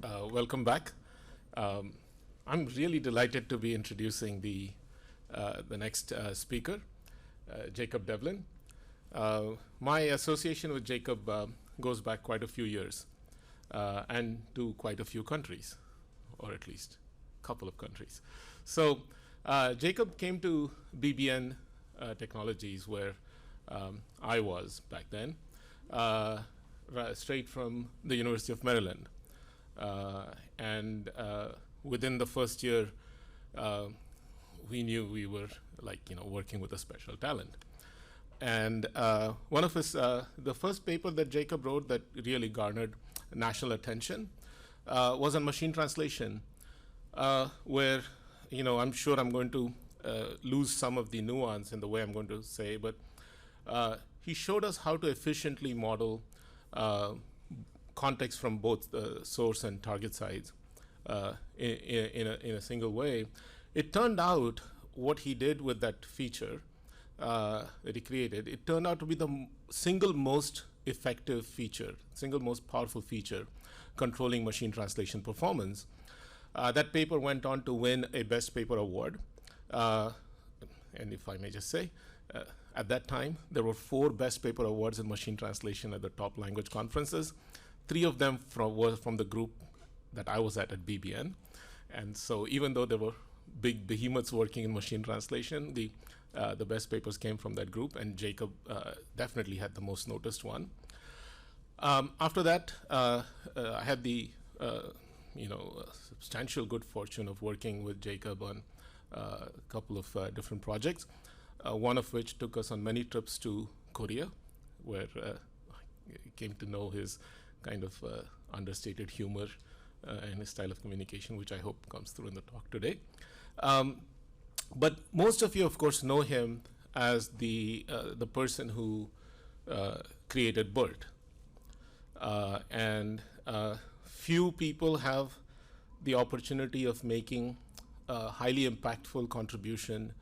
Welcome back. I'm really delighted to be introducing the next speaker, Jacob Devlin. My association with Jacob goes back quite a few years and to quite a few countries, or at least a couple of countries. So Jacob came to BBN Technologies, where I was back then, straight from the University of Maryland. And within the first year, we knew we were working with a special talent. And one of his, the first paper that Jacob wrote that really garnered national attention was on machine translation, where I'm sure I'm going to lose some of the nuance in the way I'm going to say, but he showed us how to efficiently model context from both the source and target sides in a single way. It turned out what he did with that feature that he created, it turned out to be the single most effective feature, single most powerful feature controlling machine translation performance. That paper went on to win a Best Paper award. And if I may just say, at that time, there were 4 Best Paper awards in machine translation at the top language conferences. 3 of them were from the group that I was at BBN. And so even though there were big behemoths working in machine translation, the best papers came from that group, and Jacob definitely had the most noticed one. After that, I had the substantial good fortune of working with Jacob on a couple of different projects, one of which took us on many trips to Korea, where I came to know his kind of understated humor and his style of communication, which I hope comes through in the talk today. But most of you, of course, know him as the person who created BERT. And few people have the opportunity of making a highly impactful contribution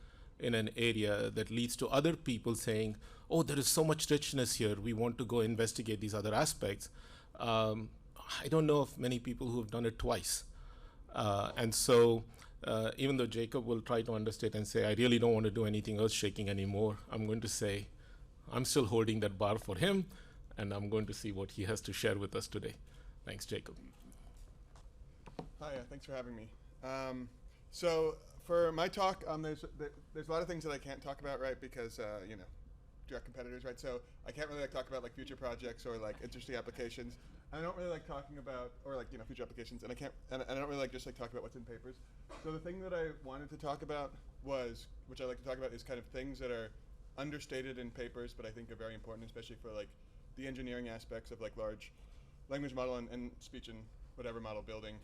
in an area that leads to other people saying, oh, there is so much richness here, we want to go investigate these other aspects. I don't know of many people who have done it twice. And so even though Jacob will try to understate and say, I really don't want to do anything earth shaking anymore, I'm going to say, I'm still holding that bar for him, and I'm going to see what he has to share with us today. Thanks, Jacob. Hi, thanks for having me. So for my talk, there's a lot of things that I can't talk about, right? Because direct competitors, right? So I can't really talk about future projects or interesting applications. And I don't really like talking about future applications, and I don't really just talk about what's in papers. So the thing that I wanted to talk about which I like to talk about, is kind of things that are understated in papers, but I think are very important, especially for the engineering aspects of large language model and speech and whatever model building.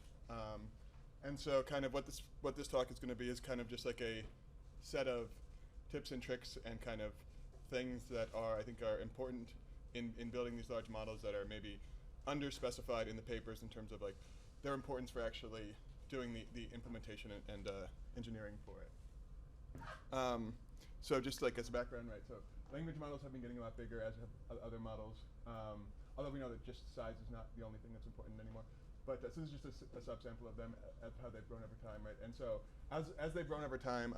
And so kind of what this talk is going to be is kind of just a set of tips and tricks and kind of things that I think are important in building these large models that are maybe under-specified in the papers in terms of their importance for actually doing the implementation and engineering for it. So just as a background, right? So language models have been getting a lot bigger, as have other models. Although we know that just size is not the only thing that's important anymore. But so this is just a subsample of them, of how they've grown over time, right? And so as they've grown over time,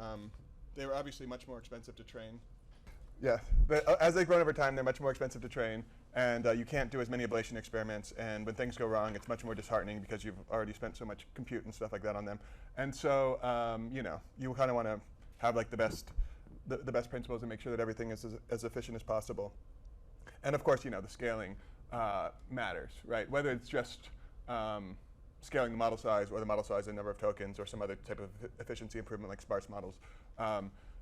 they were obviously much more expensive to train. Yeah, but as they've grown over time, they're much more expensive to train, and you can't do as many ablation experiments, and when things go wrong, it's much more disheartening because you've already spent so much compute and stuff like that on them. And so, you kind of want to have the best principles and make sure that everything is as efficient as possible. And of course, the scaling matters, right? Whether it's just scaling the model size or the model size and number of tokens or some other type of efficiency improvement like sparse models.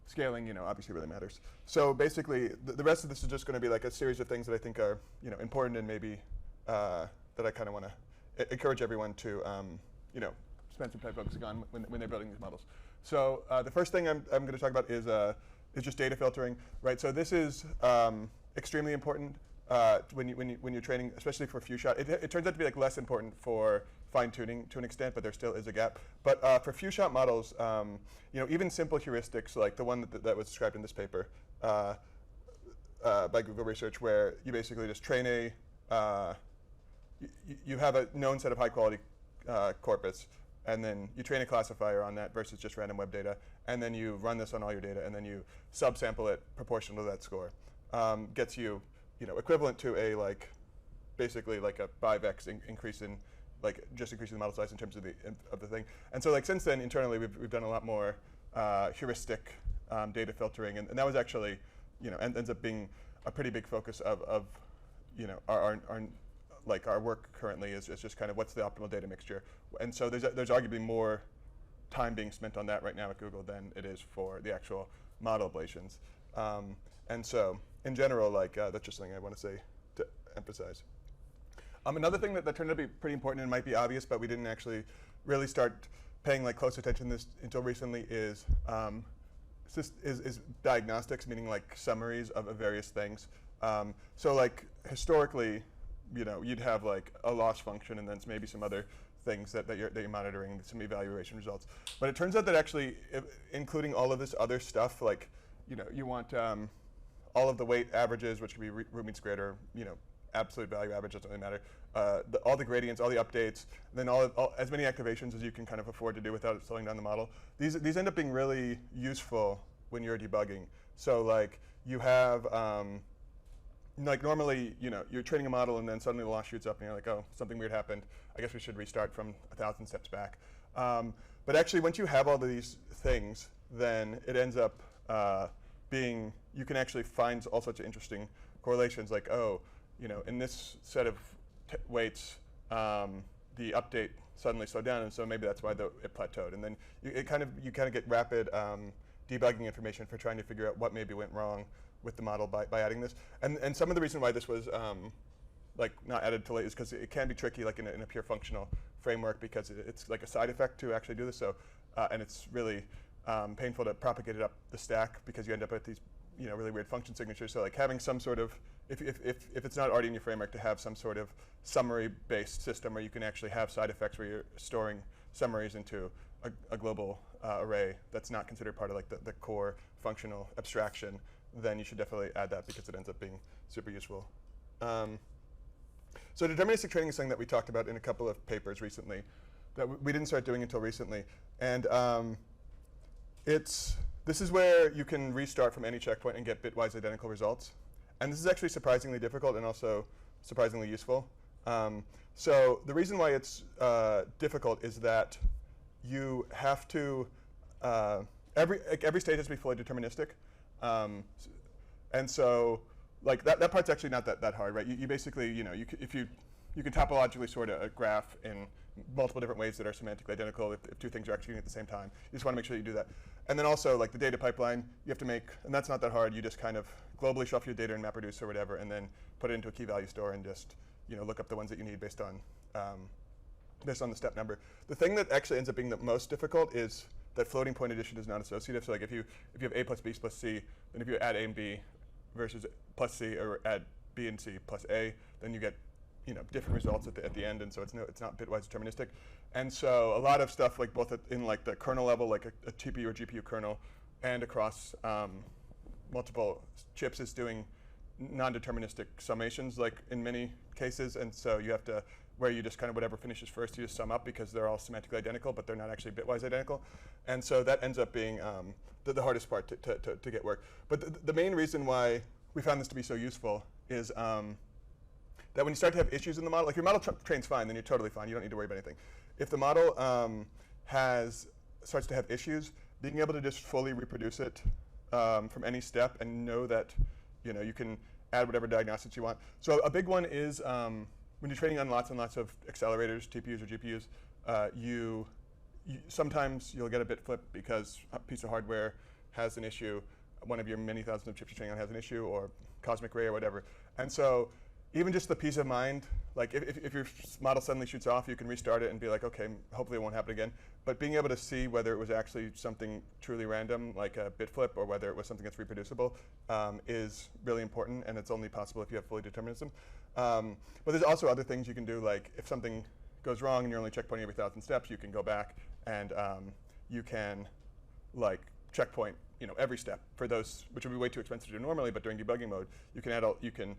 Scaling, obviously really matters. So basically, the rest of this is just going to be a series of things that I think are, important and maybe that I kind of want to encourage everyone to, spend some time focusing on when they're building these models. So the first thing I'm going to talk about is just data filtering, right? So this is extremely important when you're training, especially for few shot. It turns out to be less important for fine tuning to an extent, but there still is a gap. But for few shot models, even simple heuristics like the one that was described in this paper by Google Research, where you basically just train you have a known set of high quality corpus, and then you train a classifier on that versus just random web data, and then you run this on all your data, and then you subsample it proportional to that score. Gets you, equivalent to a basically like a 5x increase in, just increasing the model size in terms of the thing. And so since then, internally, we've done a lot more heuristic data filtering, and that was actually, ends up being a pretty big focus of our work currently is just kind of what's the optimal data mixture. And so there's arguably more time being spent on that right now at Google than it is for the actual model ablations. And so in general, that's just something I want to say to emphasize. Another thing that turned out to be pretty important and might be obvious, but we didn't actually really start paying close attention to this until recently is diagnostics, meaning summaries of various things. So historically, you'd have a loss function and then maybe some other things that you're monitoring, some evaluation results. But it turns out that actually, including all of this other stuff, you want all of the weight averages, which could be root mean squared or absolute value average, doesn't really matter. All the gradients, all the updates, and then as many activations as you can kind of afford to do without slowing down the model. These end up being really useful when you're debugging. So you have normally, you're training a model and then suddenly the loss shoots up and you're like, oh, something weird happened. I guess we should restart from 1,000 steps back. But actually, once you have all of these things, then it ends up being, you can actually find all sorts of interesting correlations, in this set of weights, the update suddenly slowed down, and so maybe that's why it plateaued. And then you kind of get rapid debugging information for trying to figure out what maybe went wrong with the model by adding this. And some of the reason why this was not added till late is because it can be tricky in a pure functional framework, because it's a side effect to actually do this. So and it's really painful to propagate it up the stack because you end up with these really weird function signatures. So having some sort of, if it's not already in your framework, to have some sort of summary-based system where you can actually have side effects where you're storing summaries into a global array that's not considered part of the core functional abstraction, then you should definitely add that because it ends up being super useful. So deterministic training is something that we talked about in a couple of papers recently that we didn't start doing until recently. And this is where you can restart from any checkpoint and get bitwise identical results. And this is actually surprisingly difficult and also surprisingly useful. So the reason why it's difficult is that you have to, every state has to be fully deterministic. And so that part's actually not that hard, right? You basically, you can topologically sort a graph in multiple different ways that are semantically identical if two things are executing at the same time. You just want to make sure you do that. And then also the data pipeline, you have to make, and that's not that hard. You just kind of globally shuffle your data in MapReduce or whatever, and then put it into a key value store and just look up the ones that you need based on the step number. The thing that actually ends up being the most difficult is that floating point addition is not associative. So if you have A plus B plus C, then if you add A and B versus plus C, or add B and C plus A, then you get different results at the end, and so it's not bitwise deterministic. And so a lot of stuff both in the kernel level, a TPU or GPU kernel, and across multiple chips is doing non-deterministic summations in many cases. And so you have to, where you just kind of whatever finishes first, you just sum up because they're all semantically identical, but they're not actually bitwise identical. And so that ends up being the hardest part to get work. But the main reason why we found this to be so useful is that when you start to have issues in the model, if your model trains fine, then you're totally fine. You don't need to worry about anything. If the model starts to have issues, being able to just fully reproduce it from any step and know that you can add whatever diagnostics you want. So a big one is when you're training on lots and lots of accelerators, TPUs or GPUs, sometimes you'll get a bit flip because a piece of hardware has an issue. One of your many thousands of chips you're training on has an issue, or cosmic ray or whatever. And so even just the peace of mind, if your model suddenly shoots off, you can restart it and be like, okay, hopefully it won't happen again. But being able to see whether it was actually something truly random, like a bit flip, or whether it was something that's reproducible, is really important, and it's only possible if you have fully determinism. But there's also other things you can do, if something goes wrong and you're only checkpointing every 1,000 steps, you can go back and you can checkpoint every step for those, which would be way too expensive to do normally, but during debugging mode, you can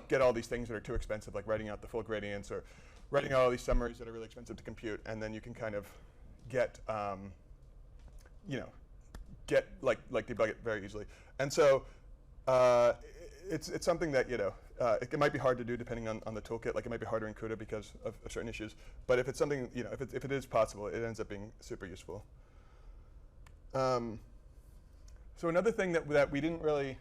get all these things that are too expensive, like writing out the full gradients or writing out all these summaries that are really expensive to compute, and then you can kind of get, get debug it very easily. And so it's something that, it might be hard to do depending on the toolkit. Like it might be harder in CUDA because of certain issues. But if it's something, if it is possible, it ends up being super useful. So another thing that we didn't really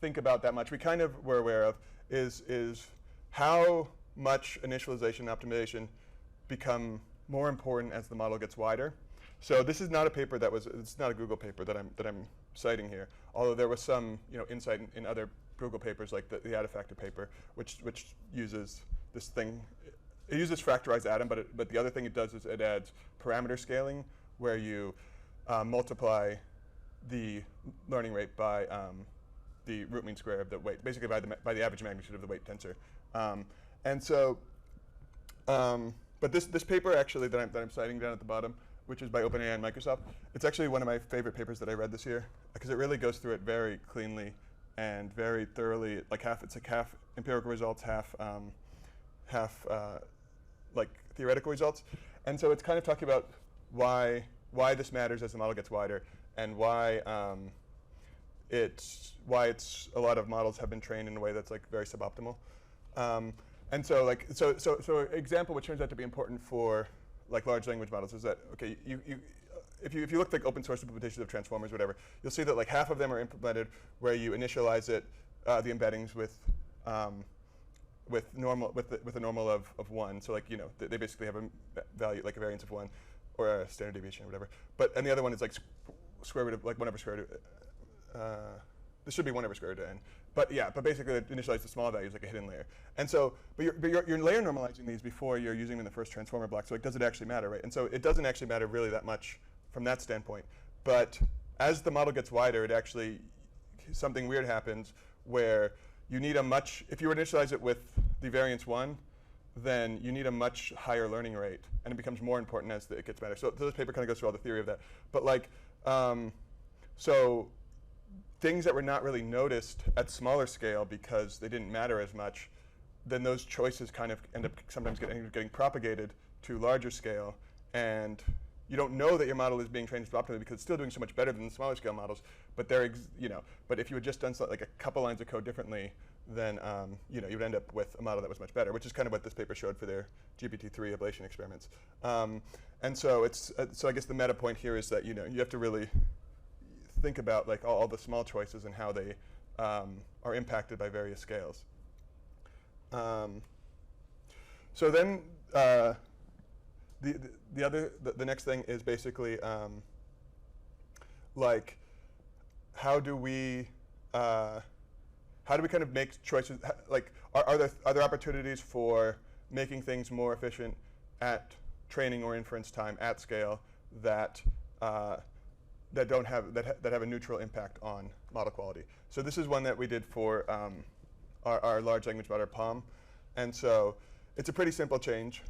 think about that much, we kind of were aware of, is how much initialization and optimization become more important as the model gets wider. So this is not a paper it's not a Google paper that I'm citing here, although there was some insight in other Google papers like the Attafactor paper, which uses this thing. It uses factorized atom, but the other thing it does is it adds parameter scaling, where you multiply the learning rate by the root mean square of the weight, basically by the average magnitude of the weight tensor. And so, but this paper actually that I'm citing down at the bottom, which is by OpenAI and Microsoft, it's actually one of my favorite papers that I read this year because it really goes through it very cleanly and very thoroughly. It's like half empirical results, half like theoretical results, and so it's kind of talking about why this matters as the model gets wider, and why it's a lot of models have been trained in a way that's like very suboptimal. And so so example which turns out to be important for like large language models is that, okay, if you look at like open source implementations of transformers, whatever, you'll see that like half of them are implemented where you initialize it, the embeddings with a normal of 1. So like they basically have a value like a variance of 1 or a standard deviation or whatever. And the other one is like square root of like 1 over square root. This should be 1 over square root of n. But yeah, but basically it initializes the small values like a hidden layer. And so, but you're layer normalizing these before you're using them in the first transformer block. So like, does it actually matter, right? And so it doesn't actually matter really that much from that standpoint. But as the model gets wider, it actually, something weird happens where you need if you initialize it with the variance 1, then you need a much higher learning rate, and it becomes more important as it gets better. So this paper kind of goes through all the theory of that. But like, so things that were not really noticed at smaller scale because they didn't matter as much, then those choices kind of end up sometimes getting propagated to larger scale, and you don't know that your model is being trained optimally because it's still doing so much better than the smaller scale models. But but if you had just done like a couple lines of code differently, then you would end up with a model that was much better, which is kind of what this paper showed for their GPT-3 ablation experiments. And so so I guess the meta point here is that you have to really think about like all the small choices and how they are impacted by various scales. So then the next thing is basically like how do we kind of make choices? Like are there opportunities for making things more efficient at training or inference time at scale that have a neutral impact on model quality? So this is one that we did for our large language model PaLM, and so it's a pretty simple change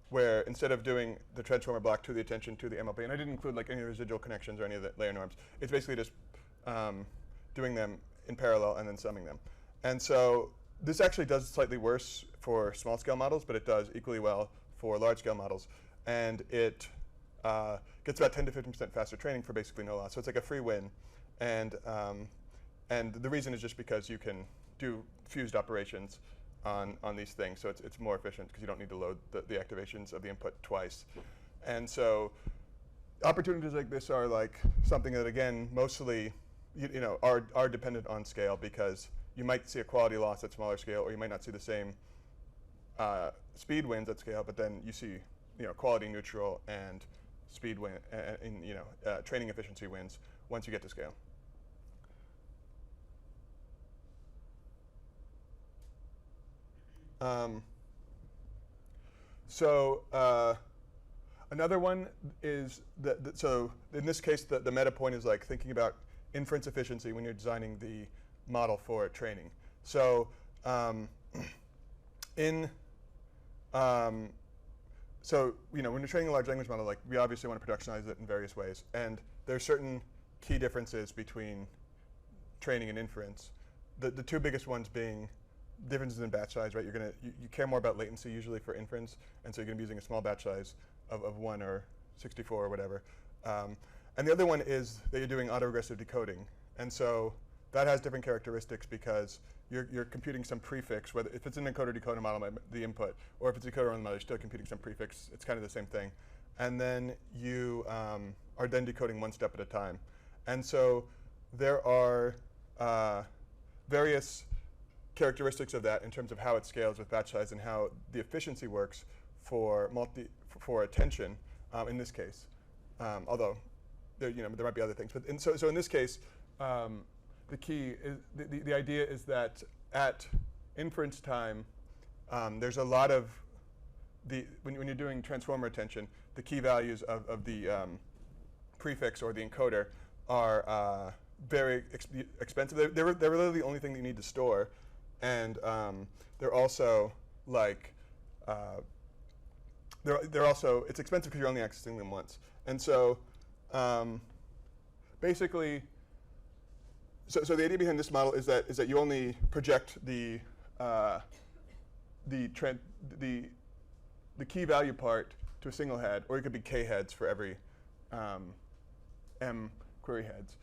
where instead of doing the transformer block to the attention to the MLP, and I didn't include like any residual connections or any of the layer norms, it's basically just doing them in parallel and then summing them. And so this actually does slightly worse for small scale models, but it does equally well for large scale models, and it gets about 10 to 15% faster training for basically no loss. So it's like a free win. And the reason is just because you can do fused operations on these things. So it's more efficient because you don't need to load the activations of the input twice. And so opportunities like this are like something that, again, mostly are dependent on scale, because you might see a quality loss at smaller scale, or you might not see the same speed wins at scale, but then you see quality neutral and speed win, training efficiency wins once you get to scale. Another one is so in this case the meta point is like thinking about inference efficiency when you're designing the model for training. So so when you're training a large language model, like we obviously want to productionize it in various ways, and there are certain key differences between training and inference. The two biggest ones being differences in batch size, right? You care more about latency usually for inference, and so you're going to be using a small batch size of 1 or 64 or whatever. And the other one is that you're doing autoregressive decoding. And so that has different characteristics because you're computing some prefix, whether if it's an encoder-decoder model, the input, or if it's a decoder on the model, you're still computing some prefix. It's kind of the same thing. And then you are then decoding one step at a time. And so there are various characteristics of that in terms of how it scales with batch size and how the efficiency works for attention in this case. Although there might be other things, but so in this case, the key is the idea is that at inference time, there's a lot of when you're doing transformer attention, the key values of the prefix or the encoder are very expensive. They're really the only thing that you need to store, and they're also like they're also it's expensive because you're only accessing them once, and so basically, so the idea behind this model is that you only project the key value part to a single head, or it could be k heads for every m query heads.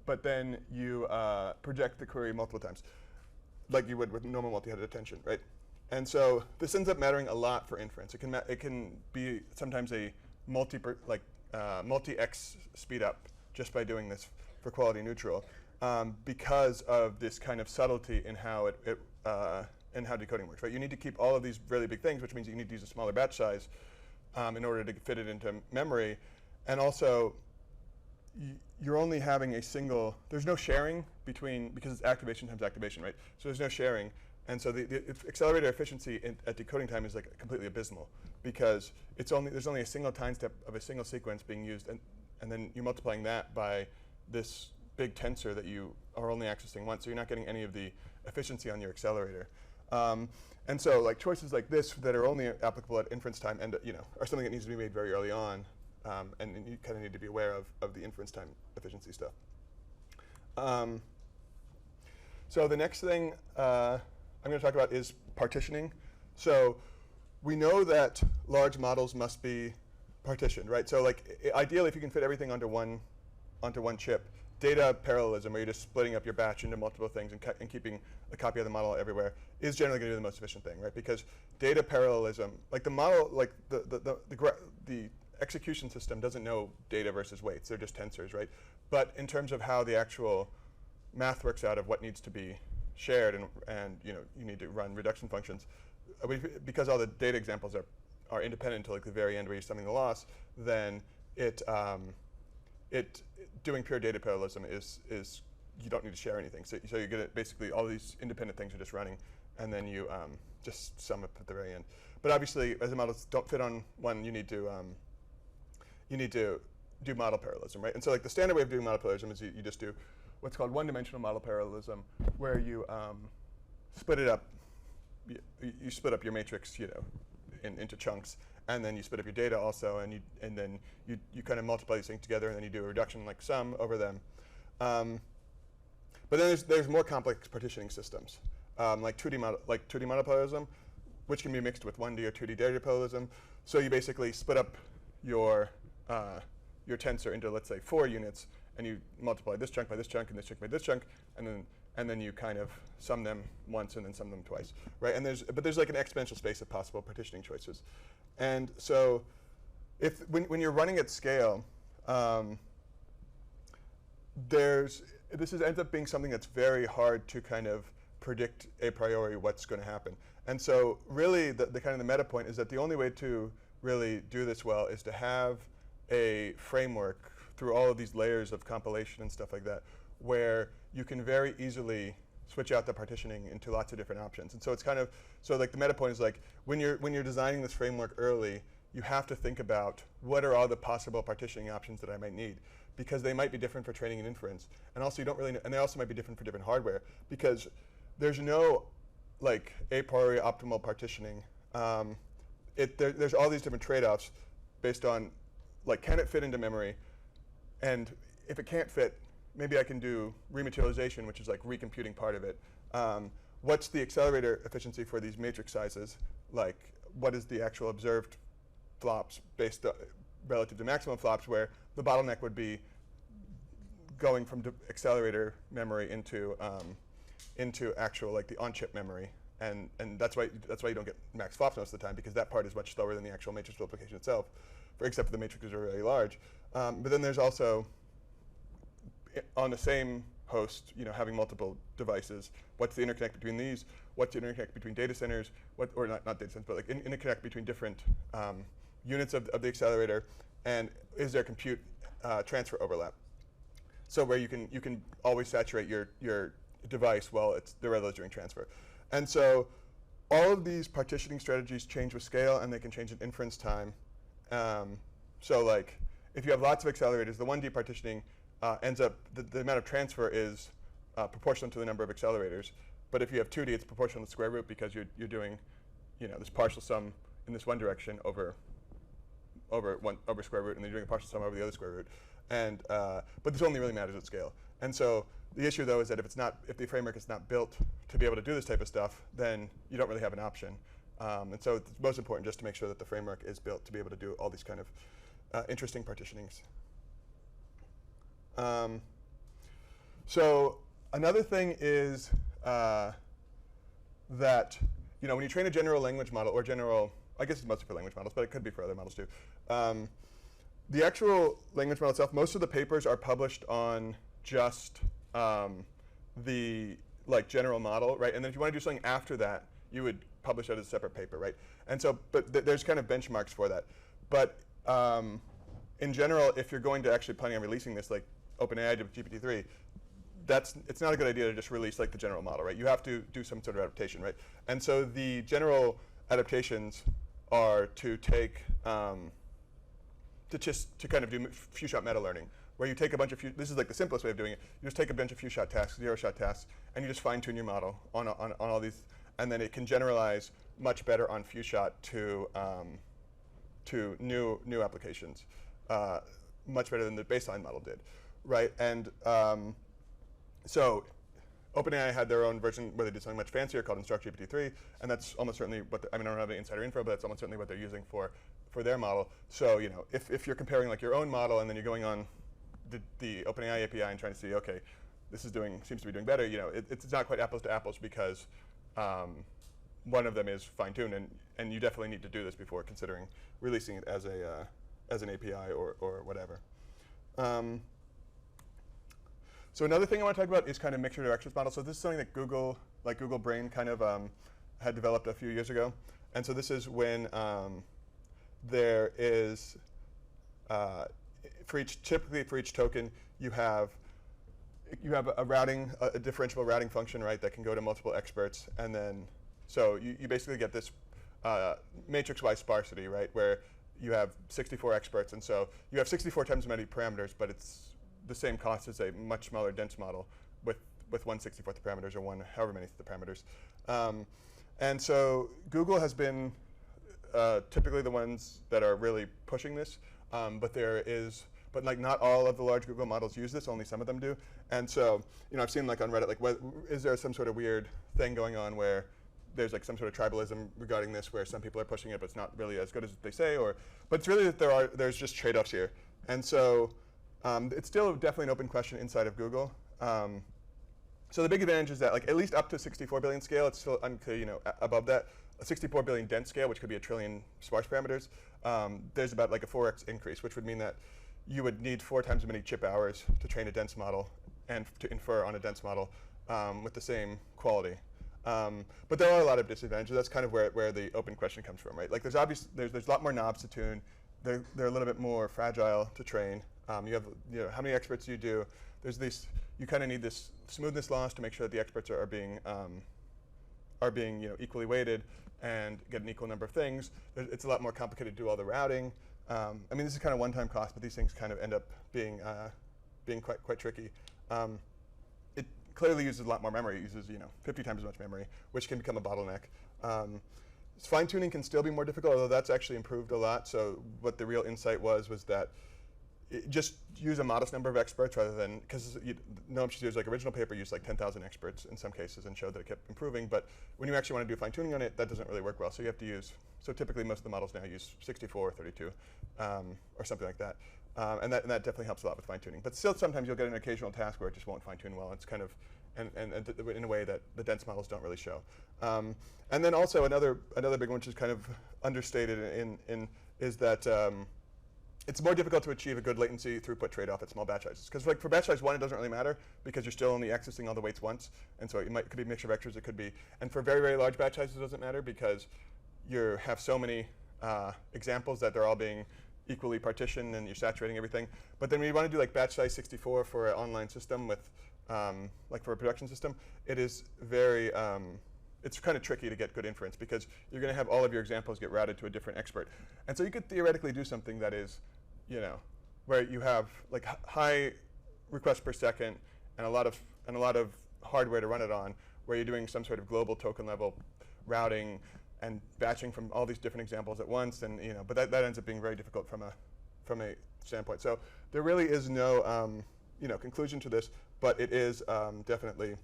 But then you project the query multiple times, like you would with normal multi-headed attention, right? And so this ends up mattering a lot for inference. It can be sometimes a multi-x speed up just by doing this for quality neutral, because of this kind of subtlety in how in how decoding works, right? You need to keep all of these really big things, which means you need to use a smaller batch size in order to fit it into memory, and also you're only having a single, there's no sharing because it's activation times activation, right? So there's no sharing. And so the accelerator efficiency at decoding time is like completely abysmal because there's only a single time step of a single sequence being used, and then you're multiplying that by this big tensor that you are only accessing once, so you're not getting any of the efficiency on your accelerator. And so like choices like this that are only applicable at inference time are something that needs to be made very early on. And you kind of need to be aware of the inference time efficiency stuff. So the next thing I'm going to talk about is partitioning. So we know that large models must be partitioned, right? So like ideally, if you can fit everything onto one chip, data parallelism, where you're just splitting up your batch into multiple things and keeping a copy of the model everywhere, is generally going to be the most efficient thing, right? Because data parallelism, like the model, like the execution system doesn't know data versus weights. They're just tensors, right? But in terms of how the actual math works out of what needs to be shared and you need to run reduction functions, because all the data examples are independent until like the very end where you're summing the loss, then doing pure data parallelism is you don't need to share anything. So you get basically all these independent things are just running, and then you just sum up at the very end. But obviously, as the models don't fit on one, you need to do model parallelism, right? And so like the standard way of doing model parallelism is you just do what's called one-dimensional model parallelism, where you split it up. You split up your matrix, into chunks, and then you split up your data also, and then you kind of multiply these things together, and then you do a reduction like sum over them. But then there's more complex partitioning systems, like 2D model parallelism, which can be mixed with 1D or 2D data parallelism. So you basically split up your tensor into, let's say, 4 units, and you multiply this chunk by this chunk and this chunk by this chunk, and then you kind of sum them once and then sum them twice, right? And there's like an exponential space of possible partitioning choices. And so when you're running at scale, this ends up being something that's very hard to kind of predict a priori what's going to happen. And so really the kind of the meta point is that the only way to really do this well is to have a framework through all of these layers of compilation and stuff like that, where you can very easily switch out the partitioning into lots of different options. And so it's kind of, so like the meta point is like, when you're designing this framework early, you have to think about what are all the possible partitioning options that I might need, because they might be different for training and inference. And also you don't really know, and they also might be different for different hardware, because there's no like a priori optimal partitioning. There's all these different trade-offs based on like, can it fit into memory? And if it can't fit, maybe I can do rematerialization, which is like recomputing part of it. what's the accelerator efficiency for these matrix sizes? Like, what is the actual observed flops based relative to maximum flops, where the bottleneck would be going from accelerator memory into actual, like, the on-chip memory, and that's why you don't get max flops most of the time, because that part is much slower than the actual matrix multiplication itself, except for the matrices are really large. But then there's also, on the same host, having multiple devices, what's the interconnect between these? What's the interconnect between data centers? Or not data centers, but like interconnect between different units of the accelerator, and is there compute transfer overlap? So where you can always saturate your device while there are those doing transfer. And so all of these partitioning strategies change with scale, and they can change in inference time. So like, if you have lots of accelerators, the 1D partitioning ends up, the amount of transfer is proportional to the number of accelerators. But if you have 2D, it's proportional to the square root, because you're doing, this partial sum in this one direction over square root, and then you're doing a partial sum over the other square root. And but this only really matters at scale. And so the issue, though, is that if the framework is not built to be able to do this type of stuff, then you don't really have an option. And so it's most important just to make sure that the framework is built to be able to do all these kind of interesting partitionings. So another thing is that when you train a general language model, or I guess it's mostly for language models, but it could be for other models too. The actual language model itself, most of the papers are published on just the general model, right? And then if you want to do something after that, you would publish it as a separate paper, right? And so, but there's kind of benchmarks for that. But in general, if you're going to actually planning on releasing this, like OpenAI did with GPT-3, it's not a good idea to just release like the general model, right? You have to do some sort of adaptation, right? And so the general adaptations are to take to kind of do few-shot meta-learning, where you take a bunch of this is like the simplest way of doing it. You just take a bunch of few-shot tasks, zero-shot tasks, and you just fine-tune your model on all these, and then it can generalize much better on few-shot to new applications, much better than the baseline model did, right? And so OpenAI had their own version where they did something much fancier called InstructGPT-3, and that's almost certainly what I don't have any insider info, but that's almost certainly what they're using for their model. So if you're comparing like your own model, and then you're going on the OpenAI API and trying to see, okay, this seems to be doing better, it's not quite apples to apples, because one of them is fine-tuned, and you definitely need to do this before considering releasing it as an API or whatever. So another thing I want to talk about is kind of mixture directions model. So this is something that Google Brain kind of had developed a few years ago. And so this is when there is, typically for each token, you have a differentiable routing function, right, that can go to multiple experts. And then, so you basically get this matrix-wise sparsity, right, where you have 64 experts. And so you have 64 times as many parameters, but it's the same cost as a much smaller dense model with 1/64 the parameters, or however many the parameters. And so Google has been typically the ones that are really pushing this, but like not all of the large Google models use this, only some of them do. And so I've seen like on Reddit, like is there some sort of weird thing going on where there's like some sort of tribalism regarding this, where some people are pushing it, but it's not really as good as they say, but it's really that there's just trade-offs here. And so it's still definitely an open question inside of Google. So the big advantage is that, like, at least up to 64 billion scale, it's still unclear, above that, a 64 billion dense scale, which could be a trillion sparse parameters, there's about like a 4x increase, which would mean that you would need 4 times as many chip hours to train a dense model and to infer on a dense model with the same quality. But there are a lot of disadvantages. That's kind of where the open question comes from, right? Like there's a lot more knobs to tune. They're a little bit more fragile to train. You have, how many experts do you do? There's this, you kind of need this smoothness loss to make sure that the experts are being equally weighted and get an equal number of things. It's a lot more complicated to do all the routing. I mean, this is kind of one-time cost, but these things kind of end up being quite tricky. It clearly uses a lot more memory. It uses 50 times as much memory, which can become a bottleneck. Fine-tuning can still be more difficult, although that's actually improved a lot. So what the real insight was that just use a modest number of experts rather than, because Noam Shazir's like original paper used like 10,000 experts in some cases and showed that it kept improving, but when you actually want to do fine tuning on it, that doesn't really work well. So you have to use, so typically most of the models now use 64 or 32 or something like that. And that definitely helps a lot with fine tuning. But still sometimes you'll get an occasional task where it just won't fine tune well. It's kind of, and in a way that the dense models don't really show. And then also another big one which is kind of understated is that it's more difficult to achieve a good latency throughput trade-off at small batch sizes. Because like for batch size 1, it doesn't really matter because you're still only accessing all the weights once. And so it could be a mixture of vectors, it could be. And for very, very large batch sizes, it doesn't matter because you have so many examples that they're all being equally partitioned and you're saturating everything. But then when you want to do like batch size 64 for an online system with, like for a production system, it is very, it's kind of tricky to get good inference because you're going to have all of your examples get routed to a different expert. And so you could theoretically do something that is, where you have like high requests per second and a lot of hardware to run it on, where you're doing some sort of global token level routing and batching from all these different examples at once, and but that ends up being very difficult from a standpoint. So there really is no conclusion to this, but it is definitely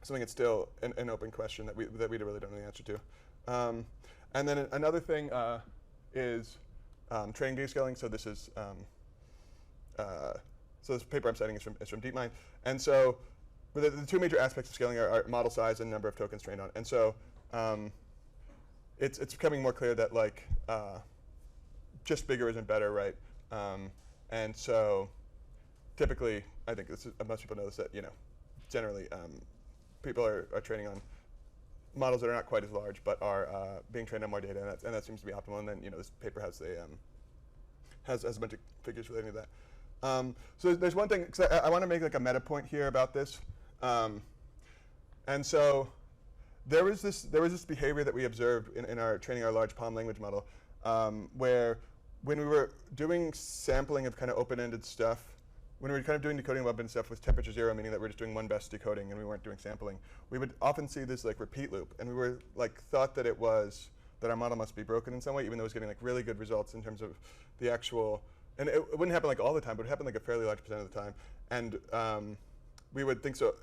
something that's still an open question that we really don't know the answer to. And then another thing is training data scaling. So this is so this paper I'm citing is from DeepMind, and so the two major aspects of scaling are model size and number of tokens trained on. And so it's becoming more clear that like just bigger isn't better, right? And so typically, I think most people know this, that generally people are training on models that are not quite as large, but are being trained on more data, and that seems to be optimal. And then this paper has a bunch of figures relating to that. So there's one thing, because I want to make like a meta point here about this, and so there was this behavior that we observed in our training our large PaLM language model, where when we were doing sampling of kind of open-ended stuff, when we were kind of doing decoding of open stuff with temperature 0, meaning that we're just doing one best decoding and we weren't doing sampling, we would often see this like repeat loop, and we were like thought that it was that our model must be broken in some way, even though it was getting like really good results in terms of the actual, and it wouldn't happen like all the time, but it happened like a fairly large percent of the time, and we would think so.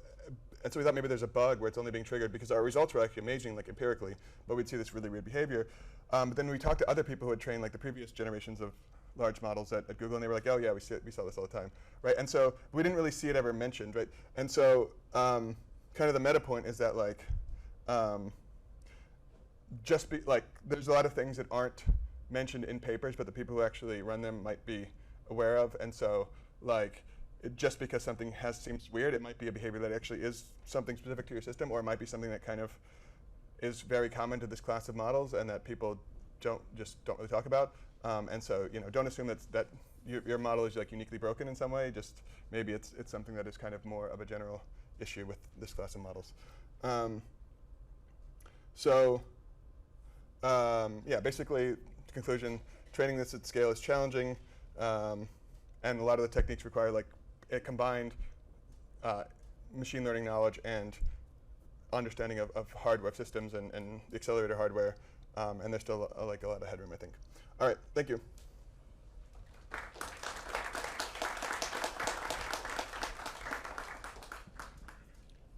And so we thought maybe there's a bug where it's only being triggered because our results were actually amazing, like empirically, but we'd see this really weird behavior. But then we talked to other people who had trained like the previous generations of large models at Google, and they were like, oh yeah, we saw this all the time, right? And so we didn't really see it ever mentioned, right? And so kind of the meta point is that like, there's a lot of things that aren't mentioned in papers, but the people who actually run them might be aware of, and so like, just because something seems weird, it might be a behavior that actually is something specific to your system, or it might be something that kind of is very common to this class of models and that people don't really talk about. And so don't assume that your model is like uniquely broken in some way. Just maybe it's something that is kind of more of a general issue with this class of models. Yeah, basically, conclusion: training this at scale is challenging, and a lot of the techniques require like a combined machine learning knowledge and understanding of hardware systems and accelerator hardware, and there's still like a lot of headroom, I think. All right, thank you.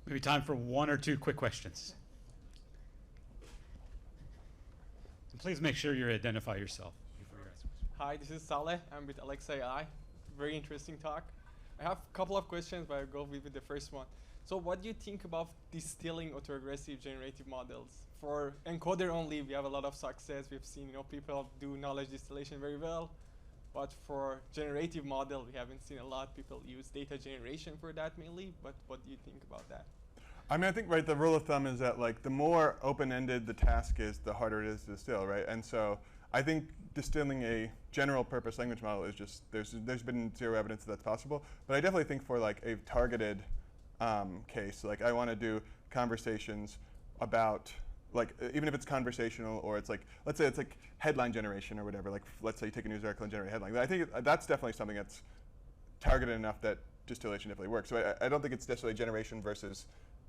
Maybe time for one or two quick questions. And please make sure you identify yourself before you ask a question. Hi, this is Saleh. I'm with Alexa AI. Very interesting talk. I have a couple of questions, but I'll go with the first one. So what do you think about distilling autoregressive generative models? For encoder only, we have a lot of success. We've seen people do knowledge distillation very well. But for generative model, we haven't seen a lot. People use data generation for that mainly. But what do you think about that? I mean, I think, right, the rule of thumb is that like the more open-ended the task is, the harder it is to distill, right? And so I think distilling a general purpose language model is just, there's been zero evidence that that's possible. But I definitely think for like a targeted case, like I want to do conversations about, like even if it's conversational or it's like, let's say it's like headline generation or whatever, like let's say you take a news article and generate a headline. I think that's definitely something that's targeted enough that distillation definitely works. So I don't think it's necessarily generation versus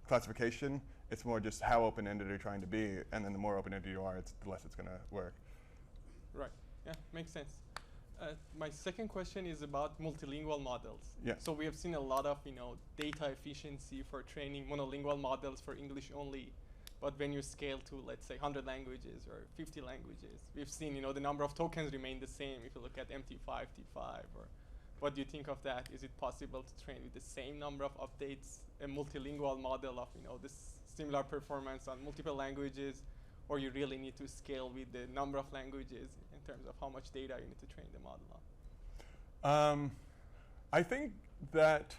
classification. It's more just how open-ended you're trying to be, and then the more open-ended you are, the less it's going to work. Right. Yeah, makes sense. My second question is about multilingual models. Yeah. So we have seen a lot of data efficiency for training monolingual models for English only, but when you scale to, let's say, 100 languages or 50 languages, we've seen the number of tokens remain the same. If you look at MT5, T5, or what do you think of that? Is it possible to train with the same number of updates a multilingual model of this similar performance on multiple languages, or you really need to scale with the number of languages in terms of how much data you need to train the model on? I think that,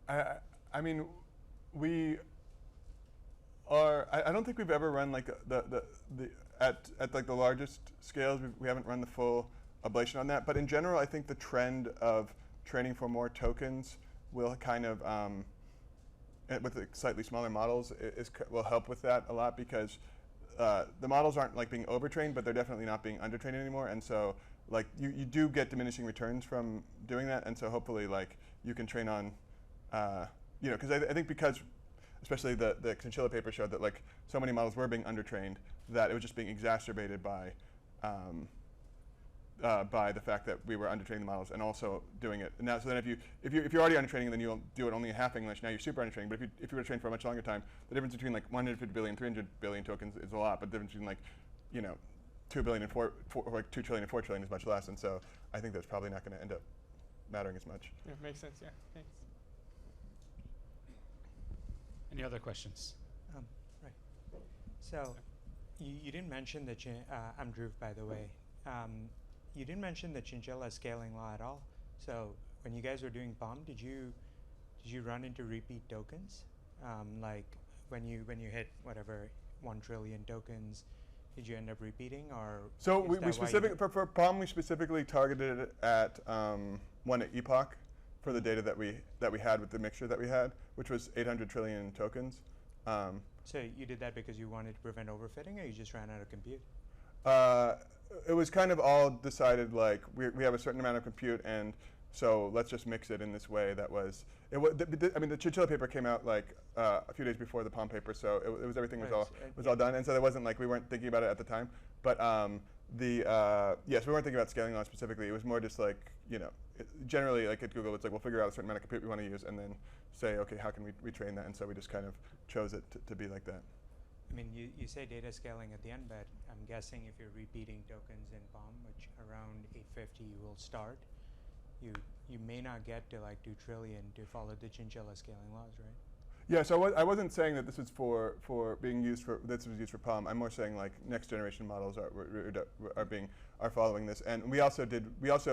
I mean, we are, I don't think we've ever run like at like the largest scales, we haven't run the full ablation on that. But in general, I think the trend of training for more tokens will kind of, with the slightly smaller models, will help with that a lot, because the models aren't like being overtrained, but they're definitely not being undertrained anymore. And so like you do get diminishing returns from doing that. And so hopefully like you can train on, because I think because especially the Chinchilla paper showed that like so many models were being undertrained that it was just being exacerbated by the fact that we were undertraining the models and also doing it. Now, so then if you're already undertraining, then you'll do it only in half English. Now you're super undertraining. But if you were to train for a much longer time, the difference between like 150 billion, 300 billion tokens is a lot. But the difference between like 2 billion and 4 like 2 trillion and 4 trillion is much less. And so I think that's probably not going to end up mattering as much. Yeah, makes sense. Yeah, thanks. Any other questions? Right. So you didn't mention the I'm Dhruv, by the way. You didn't mention the Chinchilla scaling law at all. So when you guys were doing POM, did you run into repeat tokens? Like when you hit whatever 1 trillion tokens, did you end up repeating, or? So we specifically for POM we specifically targeted it at one epoch for the data that we had with the mixture that we had, which was 800 trillion tokens. So you did that because you wanted to prevent overfitting, or you just ran out of compute? It was kind of all decided like we have a certain amount of compute, and so let's just mix it in this way. That was it. I mean, the Chinchilla paper came out like a few days before the POM paper, so it was everything was all done, and so there wasn't like we weren't thinking about it at the time. But yes, we weren't thinking about scaling law specifically. It was more just like generally like at Google, it's like we'll figure out a certain amount of compute we want to use, and then say, okay, how can we retrain that? And so we just kind of chose it to be like that. I mean, you say data scaling at the end, but I'm guessing if you're repeating tokens in POM, which around 850 you will start, you may not get to like 2 trillion to follow the Chinchilla scaling laws, right? Yeah, so I wasn't saying that this is for being used for POM. I'm more saying like next generation models are following this, and we also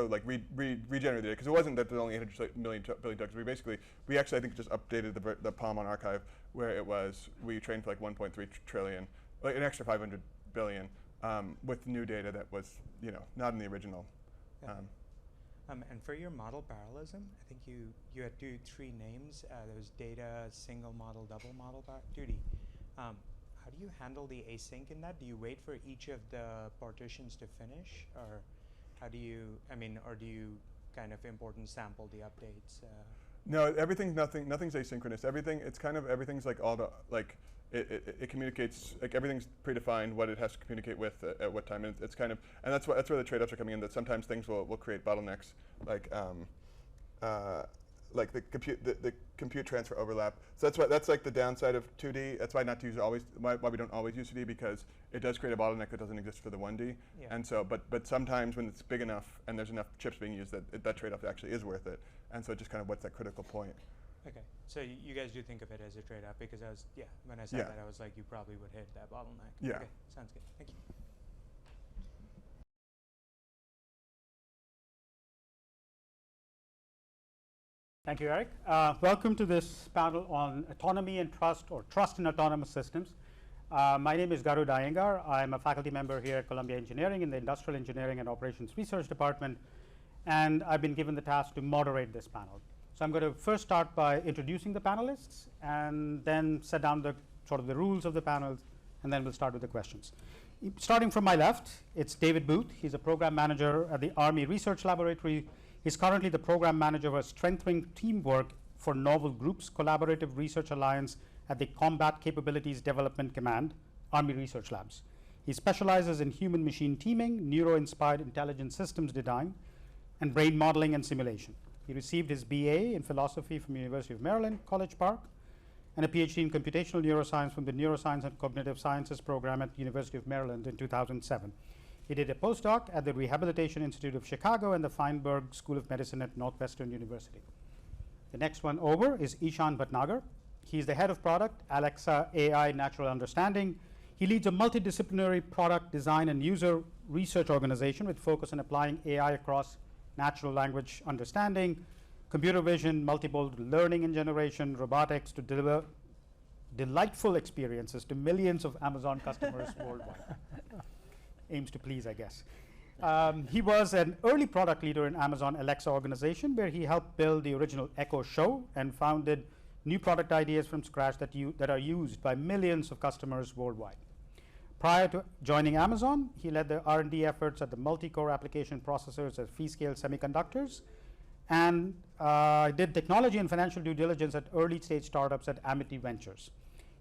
like regenerated it, because it wasn't that there's only 800 billion tokens. We actually I think just updated the POM on archive, where it was we trained for like 1.3 trillion, like an extra 500 billion with new data that was not in the original. Yeah. And for your model parallelism, I think you had 3 names. There was data, single model, double model, 2D. How do you handle the async in that? Do you wait for each of the partitions to finish, or how do you? I mean, or do you kind of import and sample the updates? No, nothing's asynchronous. Everything's like all the like. It communicates, like everything's predefined what it has to communicate with at what time, and it's kind of, and that's where the trade-offs are coming in. That sometimes things will create bottlenecks, like the compute transfer overlap. So that's like the downside of 2D. That's why why we don't always use 2D, because it does create a bottleneck that doesn't exist for the 1D. Yeah. And so, but sometimes when it's big enough and there's enough chips being used, that trade-off actually is worth it. And so, just kind of what's that critical point. Okay, so you guys do think of it as a trade-off, because when I said that, I was like, you probably would hit that bottleneck. Yeah. Okay, sounds good. Thank you. Thank you, Eric. Welcome to this panel on autonomy and trust, or trust in autonomous systems. My name is Garud Iyengar. I'm a faculty member here at Columbia Engineering in the Industrial Engineering and Operations Research Department, and I've been given the task to moderate this panel. So I'm going to first start by introducing the panelists, and then set down the rules of the panels, and then we'll start with the questions. Starting from my left, it's David Booth. He's a program manager at the Army Research Laboratory. He's currently the program manager for strengthening teamwork for Novel Groups Collaborative Research Alliance at the Combat Capabilities Development Command, Army Research Labs. He specializes in human-machine teaming, neuro-inspired intelligent systems design, and brain modeling and simulation. He received his BA in philosophy from University of Maryland, College Park, and a PhD in computational neuroscience from the Neuroscience and Cognitive Sciences program at the University of Maryland in 2007. He did a postdoc at the Rehabilitation Institute of Chicago and the Feinberg School of Medicine at Northwestern University. The next one over is Ishan Bhatnagar. He's the head of product, Alexa AI Natural Understanding. He leads a multidisciplinary product design and user research organization with focus on applying AI across natural language understanding, computer vision, multimodal learning and generation, robotics to deliver delightful experiences to millions of Amazon customers worldwide. Aims to please, I guess. He was an early product leader in Amazon Alexa organization, where he helped build the original Echo Show and founded new product ideas from scratch that are used by millions of customers worldwide. Prior to joining Amazon, he led the R&D efforts at the multi-core application processors at Freescale Semiconductors, and did technology and financial due diligence at early-stage startups at Amity Ventures.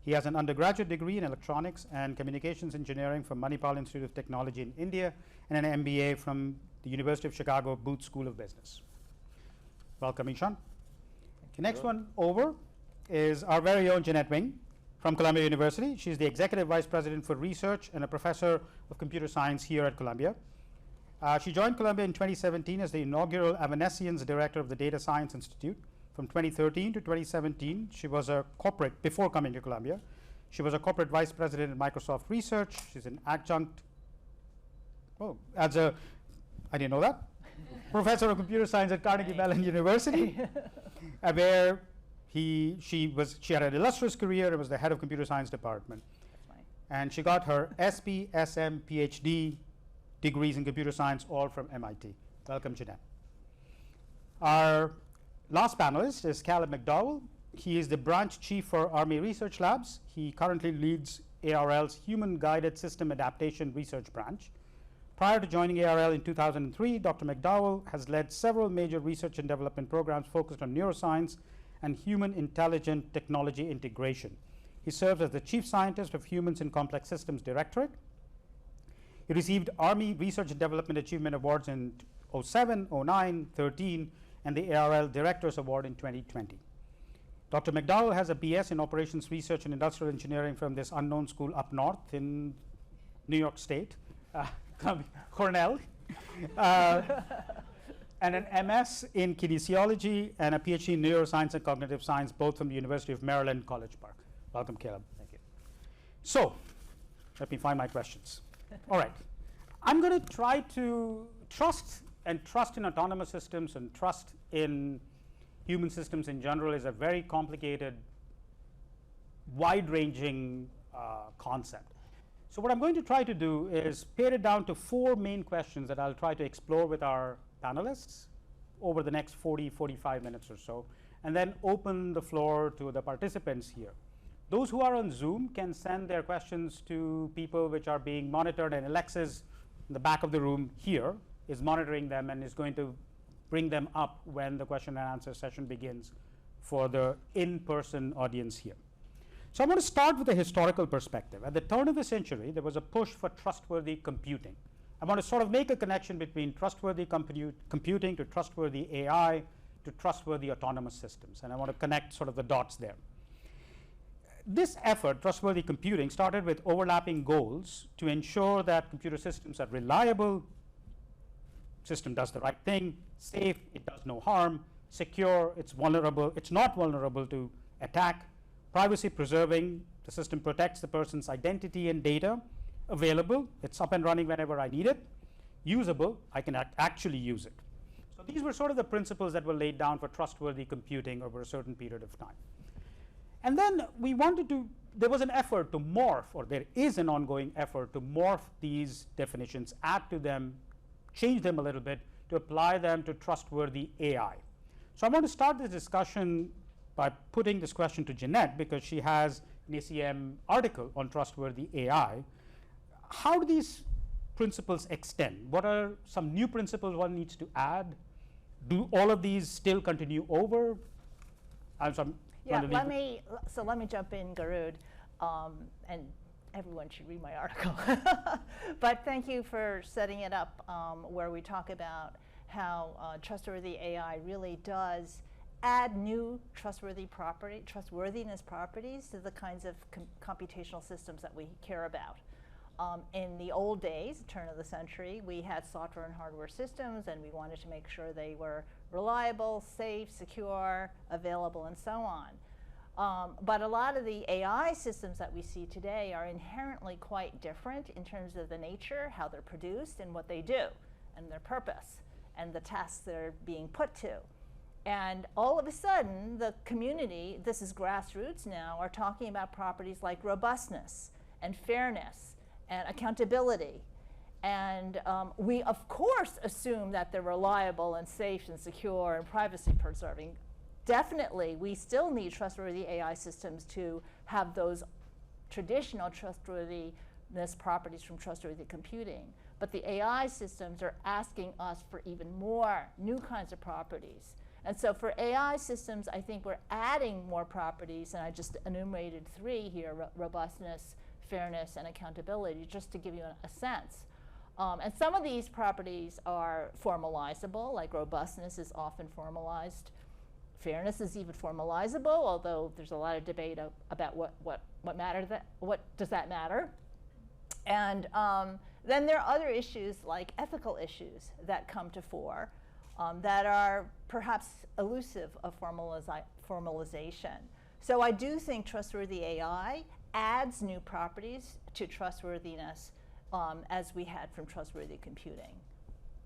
He has an undergraduate degree in electronics and communications engineering from Manipal Institute of Technology in India, and an MBA from the University of Chicago Booth School of Business. Welcome, Ishan. The next one over is our very own Jeanette Wing from Columbia University. She's the Executive Vice President for Research and a Professor of Computer Science here at Columbia. She joined Columbia in 2017 as the inaugural Avanescence Director of the Data Science Institute. From 2013 to 2017, she was a corporate, before coming to Columbia, she was a corporate vice president at Microsoft Research. She's an adjunct, I didn't know that, professor of computer science at Carnegie Mellon University, where she had an illustrious career and was the head of computer science department. And she got her SP, SM, PhD degrees in computer science, all from MIT. Welcome, Jeanette. Our last panelist is Caleb McDowell. He is the branch chief for Army Research Labs. He currently leads ARL's Human Guided System Adaptation Research Branch. Prior to joining ARL in 2003, Dr. McDowell has led several major research and development programs focused on neuroscience and human intelligent technology integration. He serves as the chief scientist of Humans in Complex Systems Directorate. He received Army Research and Development Achievement Awards in 07, 09, 13, and the ARL Directors Award in 2020. Dr. McDowell has a BS in Operations Research and Industrial Engineering from this unknown school up north in New York State, Cornell, and an MS in Kinesiology and a PhD in Neuroscience and Cognitive Science, both from the University of Maryland, College Park. Welcome, Caleb. Thank you. So, let me find my questions. All right. I'm going to try to trust in autonomous systems and trust in human systems in general is a very complicated, wide-ranging concept. So what I'm going to try to do is pare it down to 4 main questions that I'll try to explore with our panelists over the next 40, 45 minutes or so, and then open the floor to the participants here. Those who are on Zoom can send their questions to people which are being monitored, and Alexis in the back of the room here is monitoring them and is going to bring them up when the question and answer session begins for the in-person audience here. So I'm going to start with a historical perspective. At the turn of the century, there was a push for trustworthy computing. I want to sort of make a connection between trustworthy computing to trustworthy AI to trustworthy autonomous systems, and I want to connect sort of the dots there. This effort, trustworthy computing, started with overlapping goals to ensure that computer systems are reliable, system does the right thing, safe, it does no harm, secure, it's not vulnerable to attack, privacy preserving, the system protects the person's identity and data, available, it's up and running whenever I need it, usable, I can actually use it. So these were sort of the principles that were laid down for trustworthy computing over a certain period of time. And then we wanted to, there was an effort to morph, or there is an ongoing effort to morph these definitions, add to them, change them a little bit to apply them to trustworthy AI. So I want to start this discussion by putting this question to Jeanette, because she has an ACM article on trustworthy AI. How do these principles extend? What are some new principles one needs to add? Do all of these still continue over? Yeah, let me jump in, Garud, and everyone should read my article. But thank you for setting it up where we talk about how trustworthy AI really does add new trustworthiness properties to the kinds of computational systems that we care about. In the old days, turn of the century, we had software and hardware systems, and we wanted to make sure they were reliable, safe, secure, available, and so on. But a lot of the AI systems that we see today are inherently quite different in terms of the nature, how they're produced, and what they do, and their purpose, and the tasks they're being put to. And all of a sudden, the community, this is grassroots now, are talking about properties like robustness and fairness and accountability. And we, of course, assume that they're reliable and safe and secure and privacy preserving. Definitely, we still need trustworthy AI systems to have those traditional trustworthiness properties from trustworthy computing. But the AI systems are asking us for even more new kinds of properties. And so for AI systems, I think we're adding more properties, and I just enumerated 3 here, robustness, fairness, and accountability, just to give you a sense. And some of these properties are formalizable, like robustness is often formalized. Fairness is even formalizable, although there's a lot of debate about what does that matter. And then there are other issues like ethical issues that come to fore that are perhaps elusive of formalization. So I do think trustworthy AI adds new properties to trustworthiness as we had from trustworthy computing.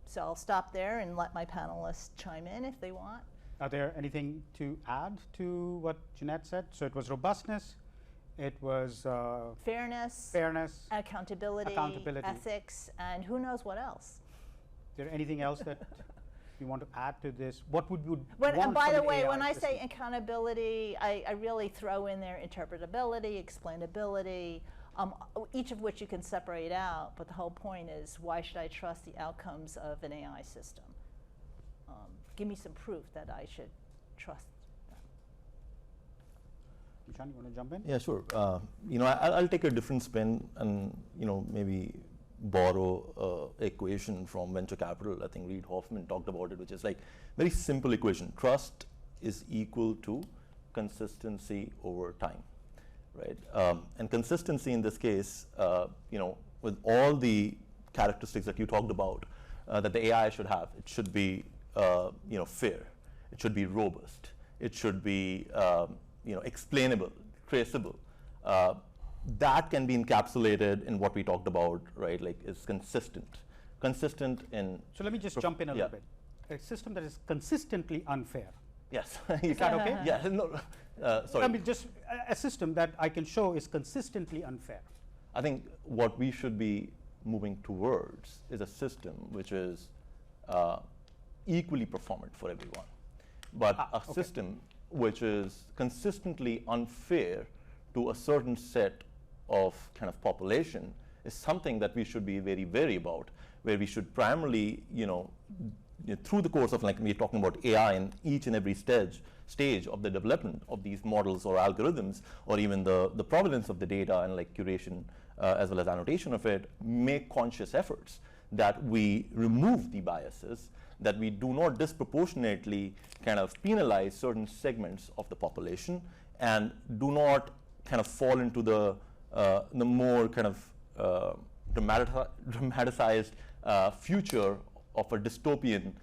So I'll stop there and let my panelists chime in if they want. Are there anything to add to what Jeanette said? So it was robustness, it was fairness, accountability, ethics, and who knows what else. Is there anything else that you want to add to this? What would you want from And by the way, AI when I system? say accountability, I really throw in there interpretability, explainability, each of which you can separate out, but the whole point is, why should I trust the outcomes of an AI system? Give me some proof that I should trust them. Ishan, you want to jump in? Yeah, sure. I'll take a different spin and, maybe borrow equation from venture capital. I think Reid Hoffman talked about it, which is like very simple equation. Trust is equal to consistency over time, right? And consistency in this case, with all the characteristics that you talked about, that the AI should have, it should be fair, it should be robust, it should be explainable, traceable. That can be encapsulated in what we talked about, right? Like, is consistent in. So let me just jump in a little bit. A system that is consistently unfair. Yes. Is that okay? Yeah. No. Sorry. I mean, just a system that I can show is consistently unfair. I think what we should be moving towards is a system which is equally performant for everyone, but a system which is consistently unfair to a certain set of kind of population is something that we should be very wary about, where we should primarily, through the course of, like, we're talking about AI in each and every stage of the development of these models or algorithms, or even the provenance of the data and like curation as well as annotation of it, make conscious efforts that we remove the biases, that we do not disproportionately kind of penalize certain segments of the population, and do not kind of fall into the more kind of dramatized future of a dystopian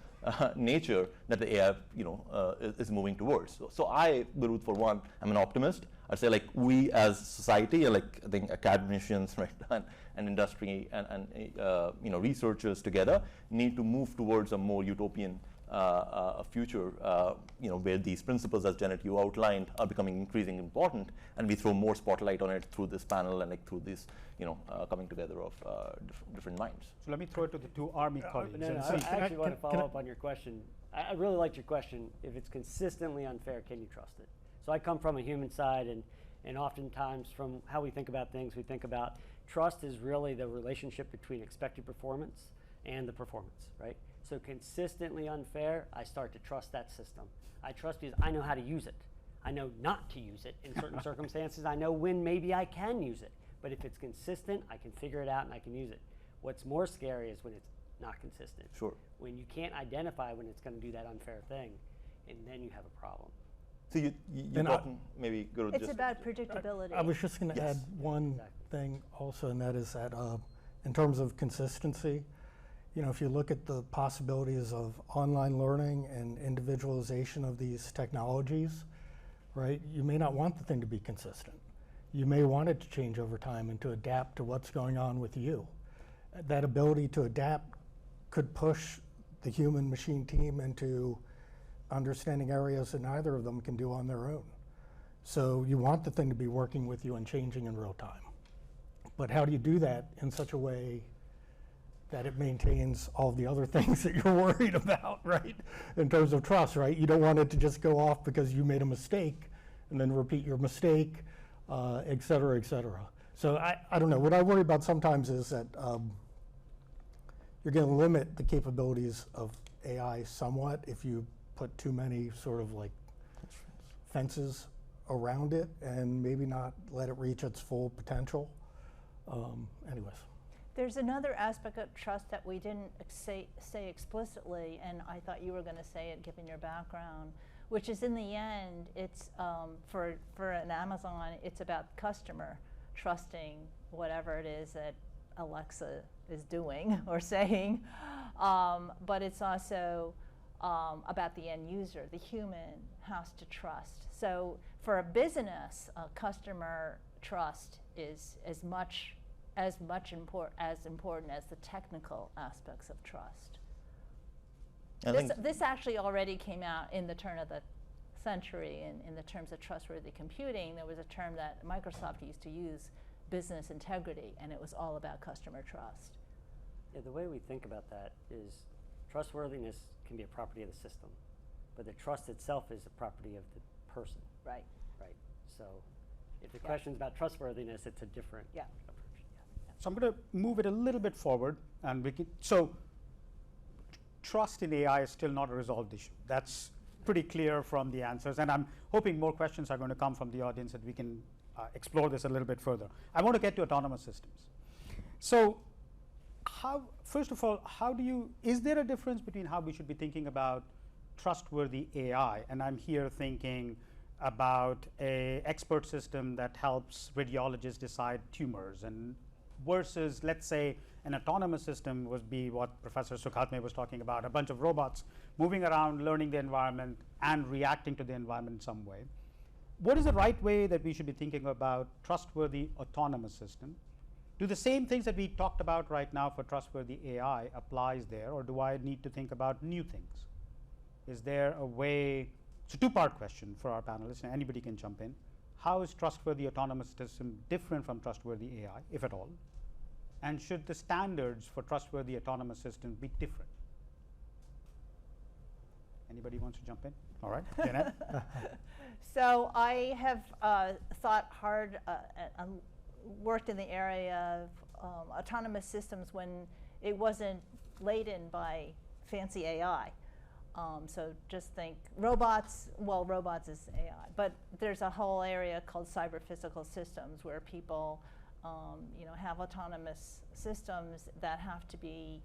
nature that the AI is moving towards. So I, Garut, for one, I'm an optimist. I'd say, like, we as society, like, I think academicians, right, and industry and researchers together need to move towards a more utopian future, where these principles, as Janet, you outlined, are becoming increasingly important, and we throw more spotlight on it through this panel and like through this, coming together of different minds. So let me throw it to the two Army colleagues. No, I actually want to follow up on your question. I really liked your question. If it's consistently unfair, can you trust it? So I come from a human side, and oftentimes from how we think about things, we think about trust is really the relationship between expected performance and the performance, right? So consistently unfair, I start to trust that system. I trust because I know how to use it. I know not to use it in certain circumstances. I know when maybe I can use it. But if it's consistent, I can figure it out and I can use it. What's more scary is when it's not consistent. Sure. When you can't identify when it's going to do that unfair thing, and then you have a problem. So you're talking, maybe go to It's about predictability. I was just going to Yes. add one Exactly. thing also, and that is that in terms of consistency, you know, if you look at the possibilities of online learning and individualization of these technologies, right, you may not want the thing to be consistent. You may want it to change over time and to adapt to what's going on with you. That ability to adapt could push the human-machine team into understanding areas that neither of them can do on their own. So you want the thing to be working with you and changing in real time. But how do you do that in such a way that it maintains all the other things that you're worried about, right? In terms of trust, right? You don't want it to just go off because you made a mistake and then repeat your mistake, et cetera, et cetera. So I don't know. What I worry about sometimes is that you're going to limit the capabilities of AI somewhat if you put too many sort of like fences around it and maybe not let it reach its full potential. Anyways. There's another aspect of trust that we didn't say explicitly, and I thought you were going to say it given your background, which is in the end, it's for an Amazon, it's about customer trusting whatever it is that Alexa is doing or saying, but it's also about the end user. The human has to trust. So for a business, customer trust is as important as the technical aspects of trust. This actually already came out in the turn of the century in the terms of trustworthy computing. There was a term that Microsoft used to use, business integrity, and it was all about customer trust. Yeah, the way we think about that is trustworthiness can be a property of the system, but the trust itself is a property of the person. Right. Right. So if the question's about trustworthiness, it's a different Yeah. approach. So I'm going to move it a little bit forward, and we can. So trust in AI is still not a resolved issue. That's pretty clear from the answers, and I'm hoping more questions are going to come from the audience that we can explore this a little bit further. I want to get to autonomous systems. So first of all, is there a difference between how we should be thinking about trustworthy AI? And I'm here thinking about an expert system that helps radiologists decide tumors, and versus, let's say, an autonomous system would be what Professor Sukhatme was talking about, a bunch of robots moving around, learning the environment, and reacting to the environment in some way. What is the right way that we should be thinking about trustworthy autonomous system? Do the same things that we talked about right now for trustworthy AI applies there, or do I need to think about new things? Is there a way? It's a two-part question for our panelists, and anybody can jump in. How is trustworthy autonomous system different from trustworthy AI, if at all? And should the standards for trustworthy autonomous systems be different? Anybody wants to jump in? All right, Janet. So I have thought hard and worked in the area of autonomous systems when it wasn't laden by fancy AI. So just think robots, well, robots is AI, but there's a whole area called cyber physical systems where people have autonomous systems that have to be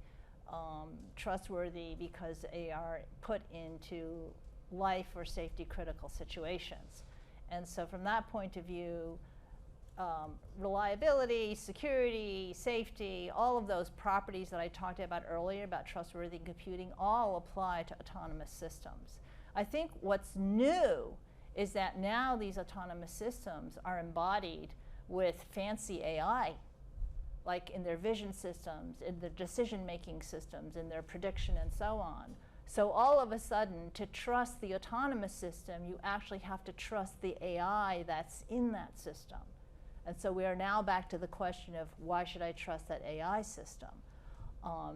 trustworthy because they are put into life or safety critical situations. And so from that point of view, reliability, security, safety, all of those properties that I talked about earlier about trustworthy computing all apply to autonomous systems. I think what's new is that now these autonomous systems are embodied with fancy AI, like in their vision systems, in their decision-making systems, in their prediction and so on. So all of a sudden, to trust the autonomous system, you actually have to trust the AI that's in that system. And so we are now back to the question of why should I trust that AI system?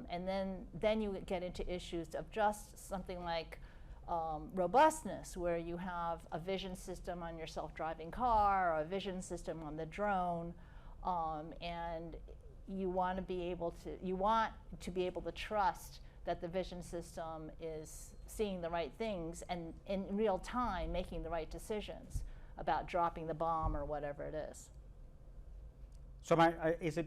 And then you get into issues of just something like robustness, where you have a vision system on your self-driving car or a vision system on the drone, and you want to be able to trust that the vision system is seeing the right things and in real time making the right decisions about dropping the bomb or whatever it is. So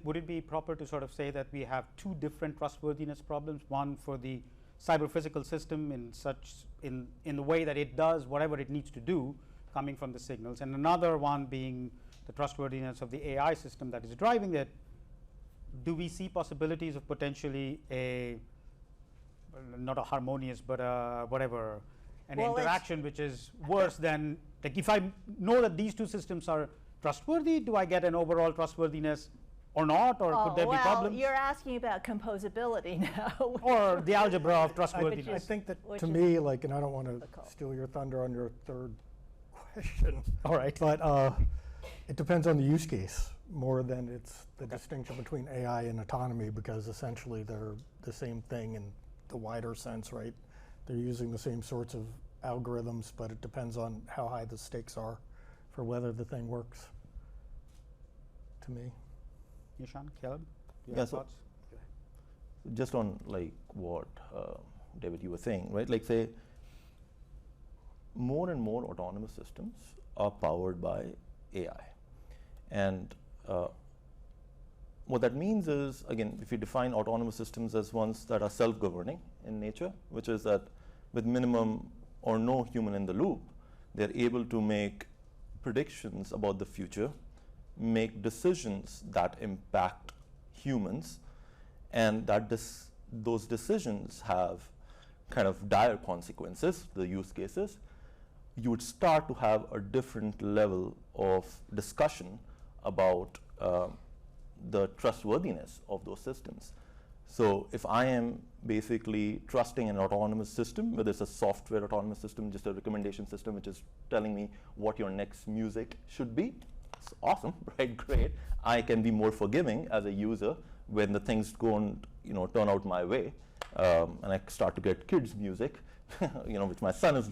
would it be proper to sort of say that we have two different trustworthiness problems, one for the cyber-physical system in the way that it does whatever it needs to do coming from the signals, and another one being the trustworthiness of the AI system that is driving it? Do we see possibilities of potentially not a harmonious, but whatever, an interaction which is worse than, like, if I know that these two systems are trustworthy, do I get an overall trustworthiness or not, or could there be problems? Well, you're asking about composability now. Or the algebra of trustworthiness. I think that, to me, like, and I don't want to steal your thunder on your third question. All right. But it depends on the use case more than it's the distinction between AI and autonomy, because essentially they're the same thing in the wider sense, right? They're using the same sorts of algorithms, but it depends on how high the stakes are for whether the thing works, to me. Nishan, Caleb, do you Yeah, have so thoughts? just on like what David, you were saying, right? Like, say, more and more autonomous systems are powered by AI. And what that means is, again, if you define autonomous systems as ones that are self-governing in nature, which is that with minimum or no human in the loop, they're able to make predictions about the future, make decisions that impact humans, and that those decisions have kind of dire consequences, the use cases, you would start to have a different level of discussion about the trustworthiness of those systems. So if I am basically trusting an autonomous system, whether it's a software autonomous system, just a recommendation system which is telling me what your next music should be, it's awesome, right? Great. I can be more forgiving as a user when the things don't, turn out my way, and I start to get kids' music, which my son is,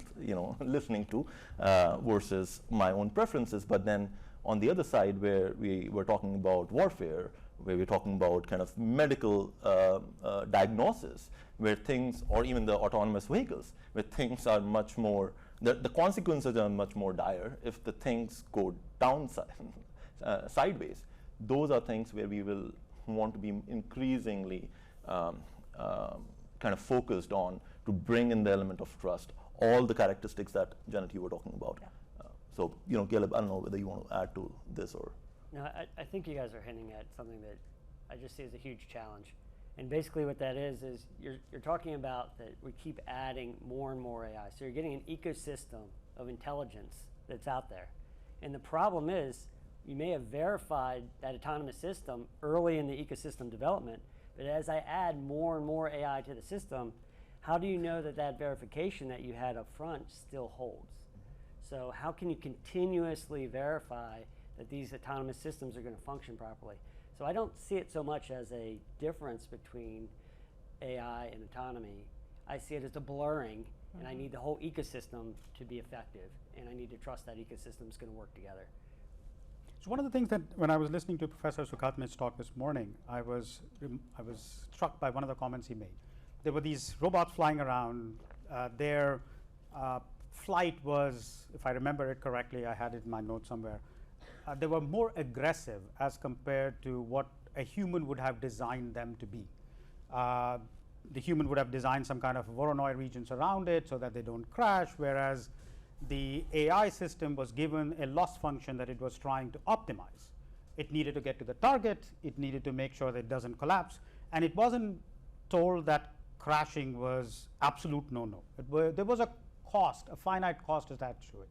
listening to, versus my own preferences. But then on the other side, where we were talking about warfare, where we're talking about kind of medical diagnosis, where things, or even the autonomous vehicles, where things are much more, the consequences are much more dire if the things go sideways. Those are things where we will want to be increasingly kind of focused on to bring in the element of trust, all the characteristics that, Janet, you were talking about. Yeah. So, Caleb, I don't know whether you want to add to this or. No, I think you guys are hinting at something that I just see as a huge challenge. And basically what that is you're talking about that we keep adding more and more AI. So you're getting an ecosystem of intelligence that's out there. And the problem is you may have verified that autonomous system early in the ecosystem development, but as I add more and more AI to the system, how do you know that that verification that you had up front still holds? So how can you continuously verify that these autonomous systems are going to function properly? So I don't see it so much as a difference between AI and autonomy. I see it as a blurring, and I need the whole ecosystem to be effective, and I need to trust that ecosystem is going to work together. So one of the things that when I was listening to Professor Sukhatme's talk this morning, I was struck by one of the comments he made. There were these robots flying around. Their flight was, if I remember it correctly, I had it in my notes somewhere, they were more aggressive as compared to what a human would have designed them to be. The human would have designed some kind of Voronoi regions around it so that they don't crash, whereas the AI system was given a loss function that it was trying to optimize. It needed to get to the target, it needed to make sure that it doesn't collapse, and it wasn't told that crashing was absolute no-no. There was a cost, a finite cost attached to it.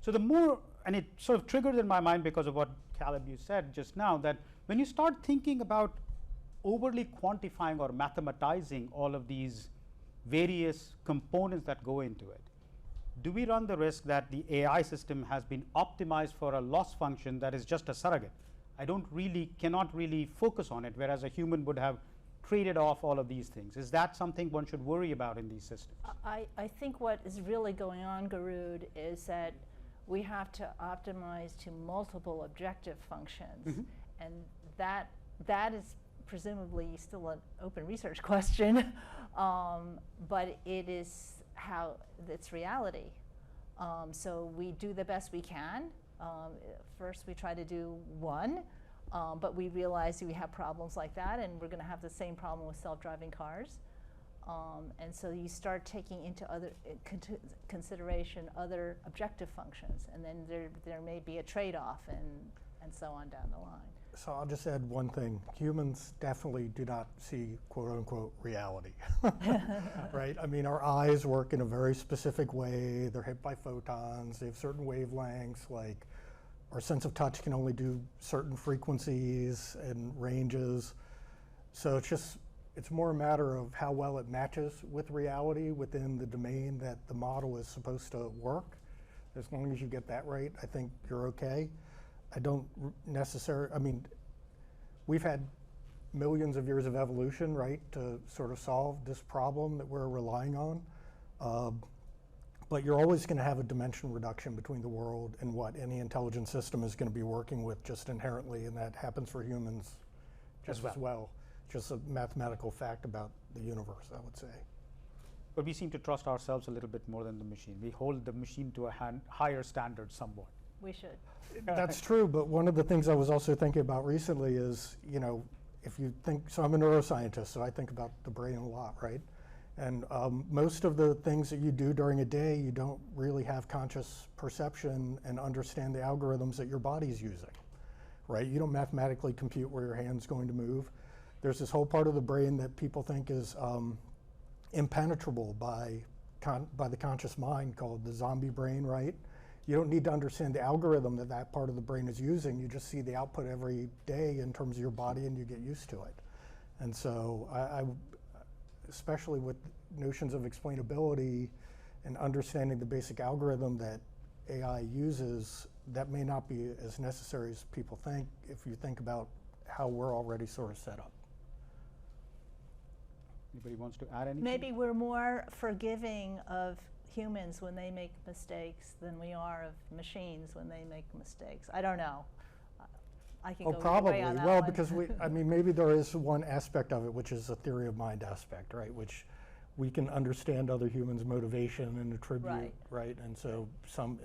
So the more, and it sort of triggered in my mind because of what Caleb you said just now, that when you start thinking about overly quantifying or mathematizing all of these various components that go into it, do we run the risk that the AI system has been optimized for a loss function that is just a surrogate? Cannot really focus on it, whereas a human would have traded off all of these things. Is that something one should worry about in these systems? I think what is really going on, Garud, is that we have to optimize to multiple objective functions, and that is presumably still an open research question, but it is how it's reality. So we do the best we can. First we try to do one, But we realize we have problems like that, and we're going to have the same problem with self-driving cars. And so you start taking into consideration other objective functions, and then there may be a trade-off and so on down the line. So I'll just add one thing. Humans definitely do not see quote unquote reality, right? I mean, our eyes work in a very specific way. They're hit by photons. They have certain wavelengths. Like our sense of touch can only do certain frequencies and ranges. So it's more a matter of how well it matches with reality within the domain that the model is supposed to work. As long as you get that right, I think you're okay. I don't necessarily, I mean, we've had millions of years of evolution, right, to sort of solve this problem that we're relying on. But you're always going to have a dimension reduction between the world and what any intelligent system is going to be working with just inherently, and that happens for humans just as well. Just a mathematical fact about the universe, I would say. But we seem to trust ourselves a little bit more than the machine. We hold the machine to a higher standard somewhat. We should. That's true, but one of the things I was also thinking about recently is, you know, if you think, so I'm a neuroscientist, so I think about the brain a lot, right? And most of the things that you do during a day, you don't really have conscious perception and understand the algorithms that your body's using, right? You don't mathematically compute where your hand's going to move. There's this whole part of the brain that people think is impenetrable by the conscious mind called the zombie brain, right? You don't need to understand the algorithm that part of the brain is using. You just see the output every day in terms of your body and you get used to it. And so I especially with notions of explainability and understanding the basic algorithm that AI uses, that may not be as necessary as people think if you think about how we're already sort of set up. Anybody wants to add anything? Maybe we're more forgiving of humans when they make mistakes than we are of machines when they make mistakes. I don't know. I can go probably. either way on that Well, one. because I mean, maybe there is one aspect of it, which is a theory of mind aspect, right? Which we can understand other humans' motivation and attribute, right? And so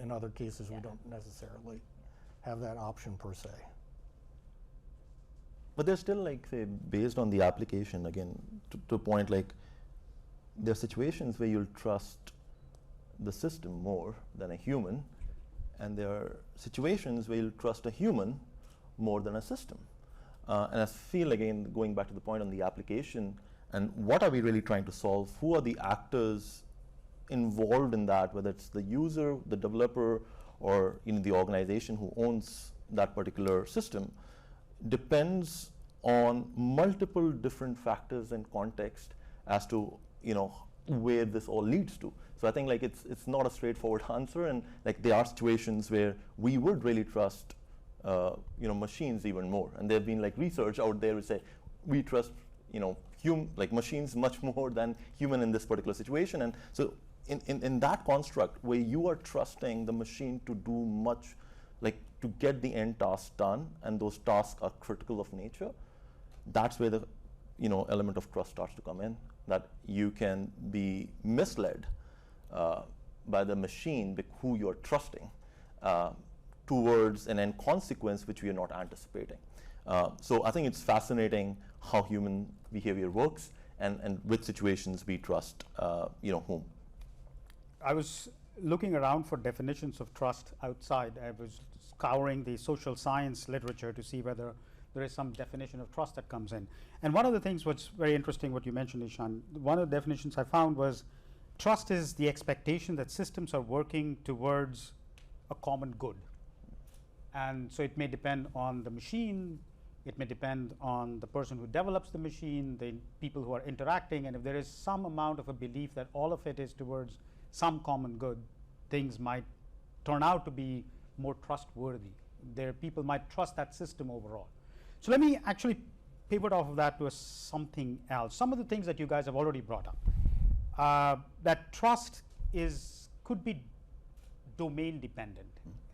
in other cases, we don't necessarily have that option per se. But there's still, like, say, based on the application, again, to a point, like, there are situations where you'll trust the system more than a human, and there are situations where you'll trust a human more than a system. And I feel, again, going back to the point on the application, and what are we really trying to solve? Who are the actors involved in that, whether it's the user, the developer, or the organization who owns that particular system, depends on multiple different factors and context as to where this all leads to. So I think, like, it's not a straightforward answer, and like there are situations where we would really trust machines even more, and there have been like research out there which say we trust like machines much more than human in this particular situation. And so in that construct where you are trusting the machine to do much, like to get the end task done, and those tasks are critical of nature, that's where the element of trust starts to come in, that you can be misled by the machine who you're trusting towards an end consequence which we are not anticipating. So I think it's fascinating how human behavior works, and which situations we trust whom. I was looking around for definitions of trust outside. I was scouring the social science literature to see whether there is some definition of trust that comes in. And one of the things what's very interesting, what you mentioned, Ishan, one of the definitions I found was trust is the expectation that systems are working towards a common good. And so it may depend on the machine, it may depend on the person who develops the machine, the people who are interacting, and if there is some amount of a belief that all of it is towards some common good, things might turn out to be more trustworthy. People might trust that system overall. So let me actually pivot off of that to something else. Some of the things that you guys have already brought up, that trust could be domain dependent,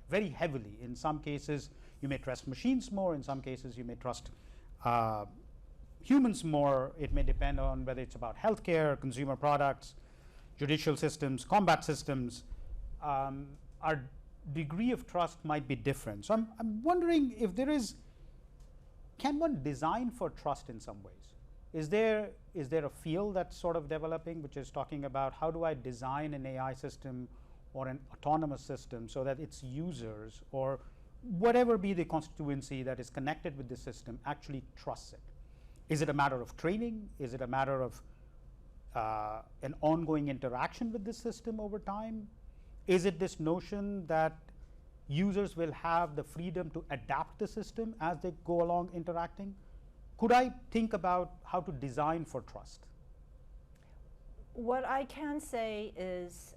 very heavily. In some cases, you may trust machines more. In some cases, you may trust humans more. It may depend on whether it's about healthcare, consumer products, judicial systems, combat systems. Our degree of trust might be different. So I'm wondering if there is can one design for trust in some ways? Is there a field that's sort of developing which is talking about how do I design an AI system or an autonomous system so that its users or whatever be the constituency that is connected with the system actually trusts it? Is it a matter of training? Is it a matter of an ongoing interaction with the system over time? Is it this notion that users will have the freedom to adapt the system as they go along interacting? Could I think about how to design for trust? What I can say is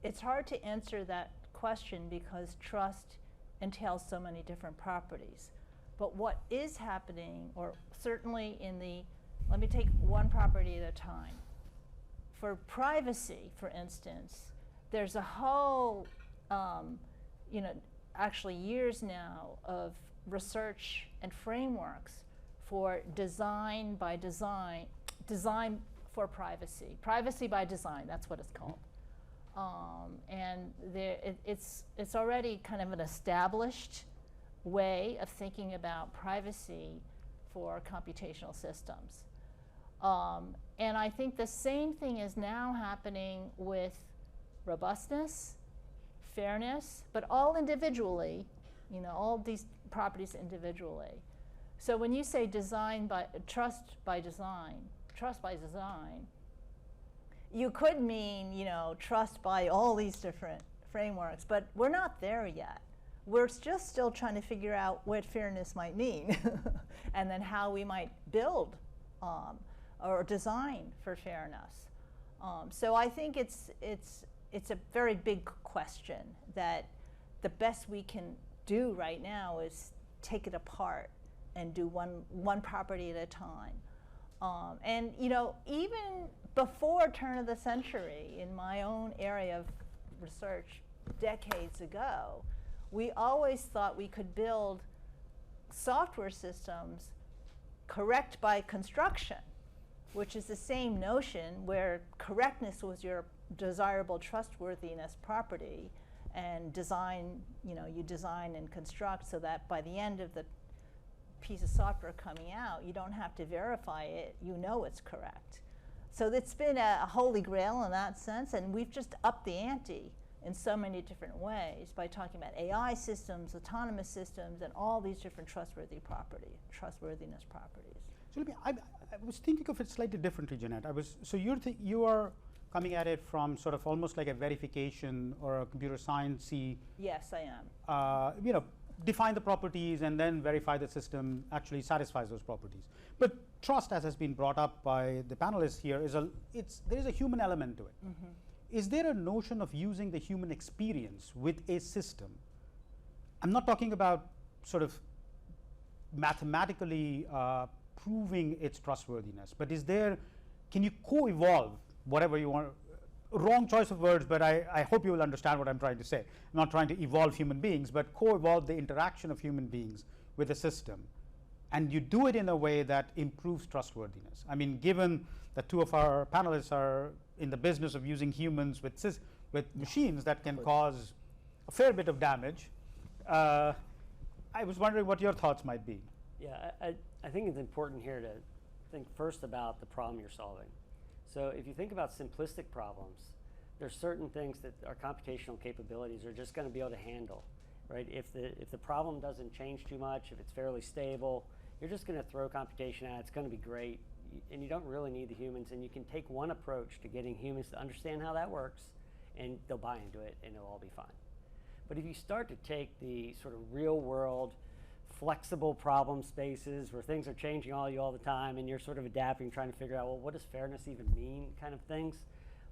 it's hard to answer that question because trust entails so many different properties. But what is happening, or certainly in the, let me take one property at a time. For privacy, for instance, there's a whole, actually years now of research and frameworks for design for privacy. Privacy by design, that's what it's called. And it's already kind of an established way of thinking about privacy for computational systems. And I think the same thing is now happening with robustness, fairness, but all individually, all these properties individually. So when you say trust by design, you could mean, trust by all these different frameworks, but we're not there yet. We're just still trying to figure out what fairness might mean and then how we might build or design for fairness. So I think it's a very big question that the best we can do right now is take it apart and do one property at a time. And even before turn of the century, in my own area of research decades ago, we always thought we could build software systems correct by construction, which is the same notion where correctness was your desirable trustworthiness property, and design, you design and construct so that by the end of the piece of software coming out, you don't have to verify it, it's correct. So it's been a holy grail in that sense, and we've just upped the ante in so many different ways by talking about AI systems, autonomous systems, and all these different trustworthiness properties. So I was thinking of it slightly differently, Jeanette. So you are coming at it from sort of almost like a verification or a computer science-y. Yes, I am. Define the properties and then verify the system actually satisfies those properties. But trust, as has been brought up by the panelists here, there is a human element to it. Mm-hmm. Is there a notion of using the human experience with a system? I'm not talking about sort of mathematically proving its trustworthiness, but can you co-evolve whatever you want? Wrong choice of words, but I hope you will understand what I'm trying to say. I'm not trying to evolve human beings, but co-evolve the interaction of human beings with a system. And you do it in a way that improves trustworthiness. I mean, given that two of our panelists are in the business of using humans with machines that can cause a fair bit of damage, I was wondering what your thoughts might be. Yeah, I think it's important here to think first about the problem you're solving. So if you think about simplistic problems, there's certain things that our computational capabilities are just going to be able to handle, right? If the problem doesn't change too much, if it's fairly stable, you're just going to throw computation at it. It's going to be great, and you don't really need the humans. And you can take one approach to getting humans to understand how that works, and they'll buy into it, and it'll all be fine. But if you start to take the sort of real-world, flexible problem spaces where things are changing all the time and you're sort of adapting, trying to figure out, well, what does fairness even mean kind of things?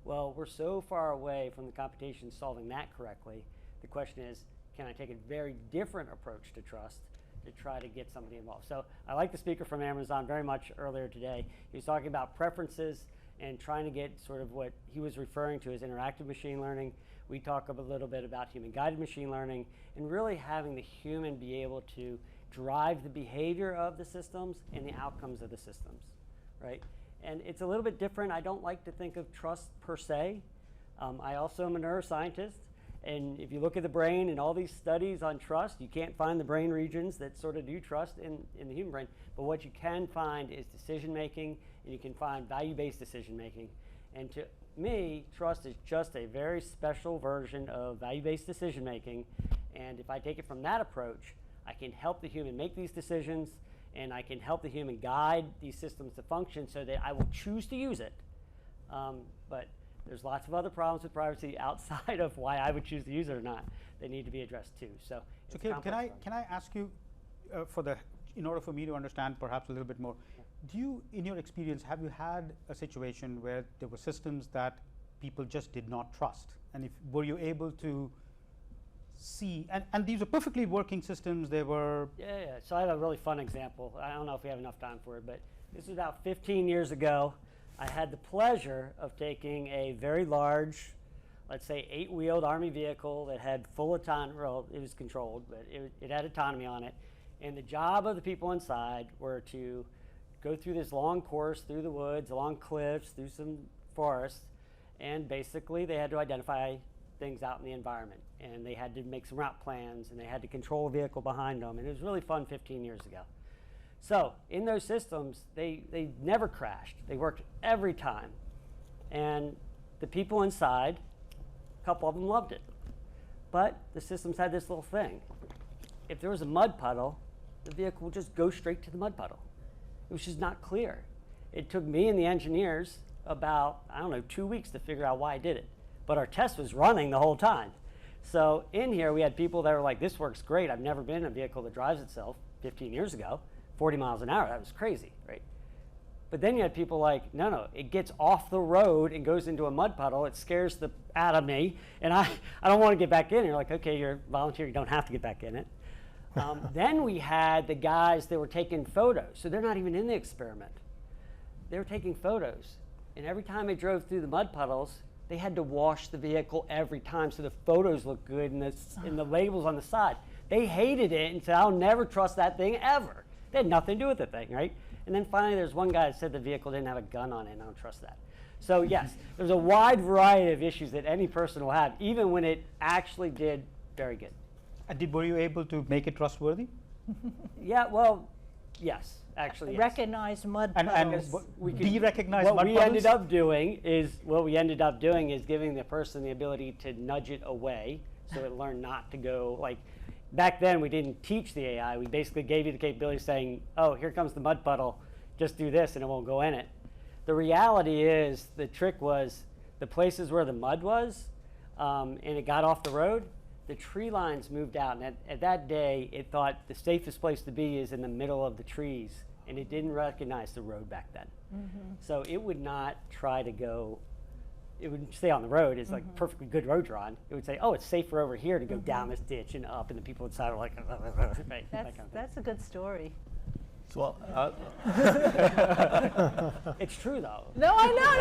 Well, we're so far away from the computation solving that correctly. The question is, can I take a very different approach to trust to try to get somebody involved? So I like the speaker from Amazon very much earlier today. He was talking about preferences and trying to get sort of what he was referring to as interactive machine learning. We talk a little bit about human-guided machine learning and really having the human be able to drive the behavior of the systems and the outcomes of the systems, right? And it's a little bit different. I don't like to think of trust per se. I also am a neuroscientist, And if you look at the brain and all these studies on trust, you can't find the brain regions that sort of do trust in the human brain. But what you can find is decision making, and you can find value-based decision making. And to me, trust is just a very special version of value-based decision making. And if I take it from that approach, I can help the human make these decisions, and I can help the human guide these systems to function so that I will choose to use it. But there's lots of other problems with privacy outside of why I would choose to use it or not. They need to be addressed too. So can I ask you, in order for me to understand perhaps a little bit more, do you, in your experience, have you had a situation where there were systems that people just did not trust? And were you able to see, and these are perfectly working systems, they were... Yeah. So I have a really fun example. I don't know if we have enough time for it, but this was about 15 years ago. I had the pleasure of taking a very large, let's say 8-wheeled Army vehicle that had full autonomy. Well, it was controlled, but it had autonomy on it. And the job of the people inside were to go through this long course through the woods, along cliffs, through some forests, and basically they had to identify things out in the environment. And they had to make some route plans, and they had to control a vehicle behind them. And it was really fun 15 years ago. So in those systems, they never crashed. They worked every time. And the people inside, a couple of them loved it. But the systems had this little thing. If there was a mud puddle, the vehicle would just go straight to the mud puddle. It was just not clear. It took me and the engineers about, 2 weeks to figure out why I did it. But our test was running the whole time. So in here, we had people that were like, this works great. I've never been in a vehicle that drives itself 15 years ago. 40 miles an hour, that was crazy, right? But then you had people like, no, it gets off the road and goes into a mud puddle, it scares the out of me, and I don't want to get back in. You're like, okay, you're a volunteer, you don't have to get back in it. Then we had the guys that were taking photos, so they're not even in the experiment. They were taking photos, and every time they drove through the mud puddles, they had to wash the vehicle every time so the photos looked good and the labels on the side. They hated it and said, I'll never trust that thing ever. They had nothing to do with the thing, right? And then finally, there's one guy that said the vehicle didn't have a gun on it, and I don't trust that. So yes, there's a wide variety of issues that any person will have, even when it actually did very good. Were you able to make it trustworthy? Yeah, well, yes, actually, yes. Recognize mud And puddles. de-recognize mud What we puddles? ended up doing is giving the person the ability to nudge it away, so it learned not to go like. Back then, we didn't teach the AI. We basically gave you the capability saying, oh, here comes the mud puddle. Just do this, and it won't go in it. The reality is, the trick was the places where the mud was, and it got off the road, the tree lines moved out. And at that day, it thought the safest place to be is in the middle of the trees, and it didn't recognize the road back then. Mm-hmm. So it would not try to go. It would stay on the road. It's like perfectly good road drawn. It would say, oh, it's safer over here to go down this ditch and up, and the people inside are like, right, That's a good story. So it's true, though. No, I know.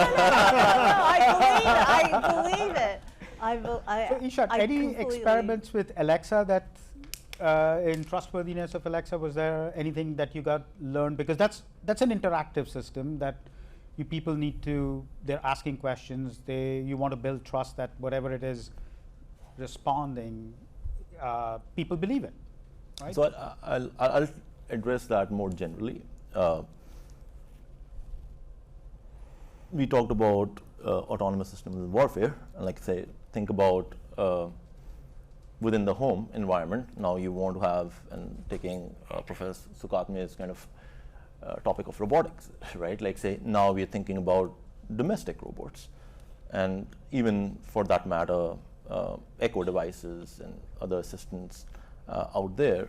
I believe it. So Ishaan, any experiments with Alexa that, in trustworthiness of Alexa, was there anything that you learned? Because that's an interactive system that people need to, they're asking questions, you want to build trust that whatever it is responding, people believe it, right? So I'll address that more generally. We talked about autonomous systems in warfare, and like say, think about within the home environment. Now you want to have, and taking Professor Sukhatme's kind of topic of robotics, right? Like say, now we're thinking about domestic robots, and even for that matter, Echo devices and other assistants out there.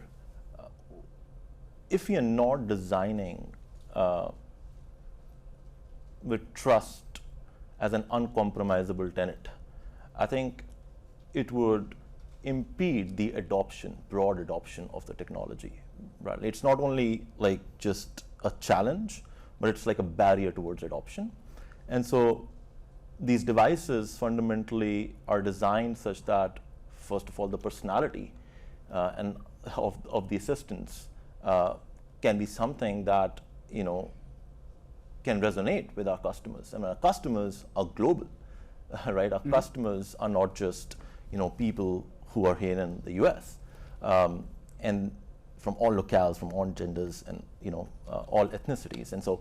If we are not designing with trust as an uncompromisable tenet, I think it would impede the adoption, broad adoption of the technology, right? It's not only like just a challenge, but it's like a barrier towards adoption. And so these devices fundamentally are designed such that, first of all, the personality and of the assistants can be something that can resonate with our customers. I mean, our customers are global, right? Our customers are not just people who are here in the U.S. And from all locales, from all genders, and all ethnicities. And so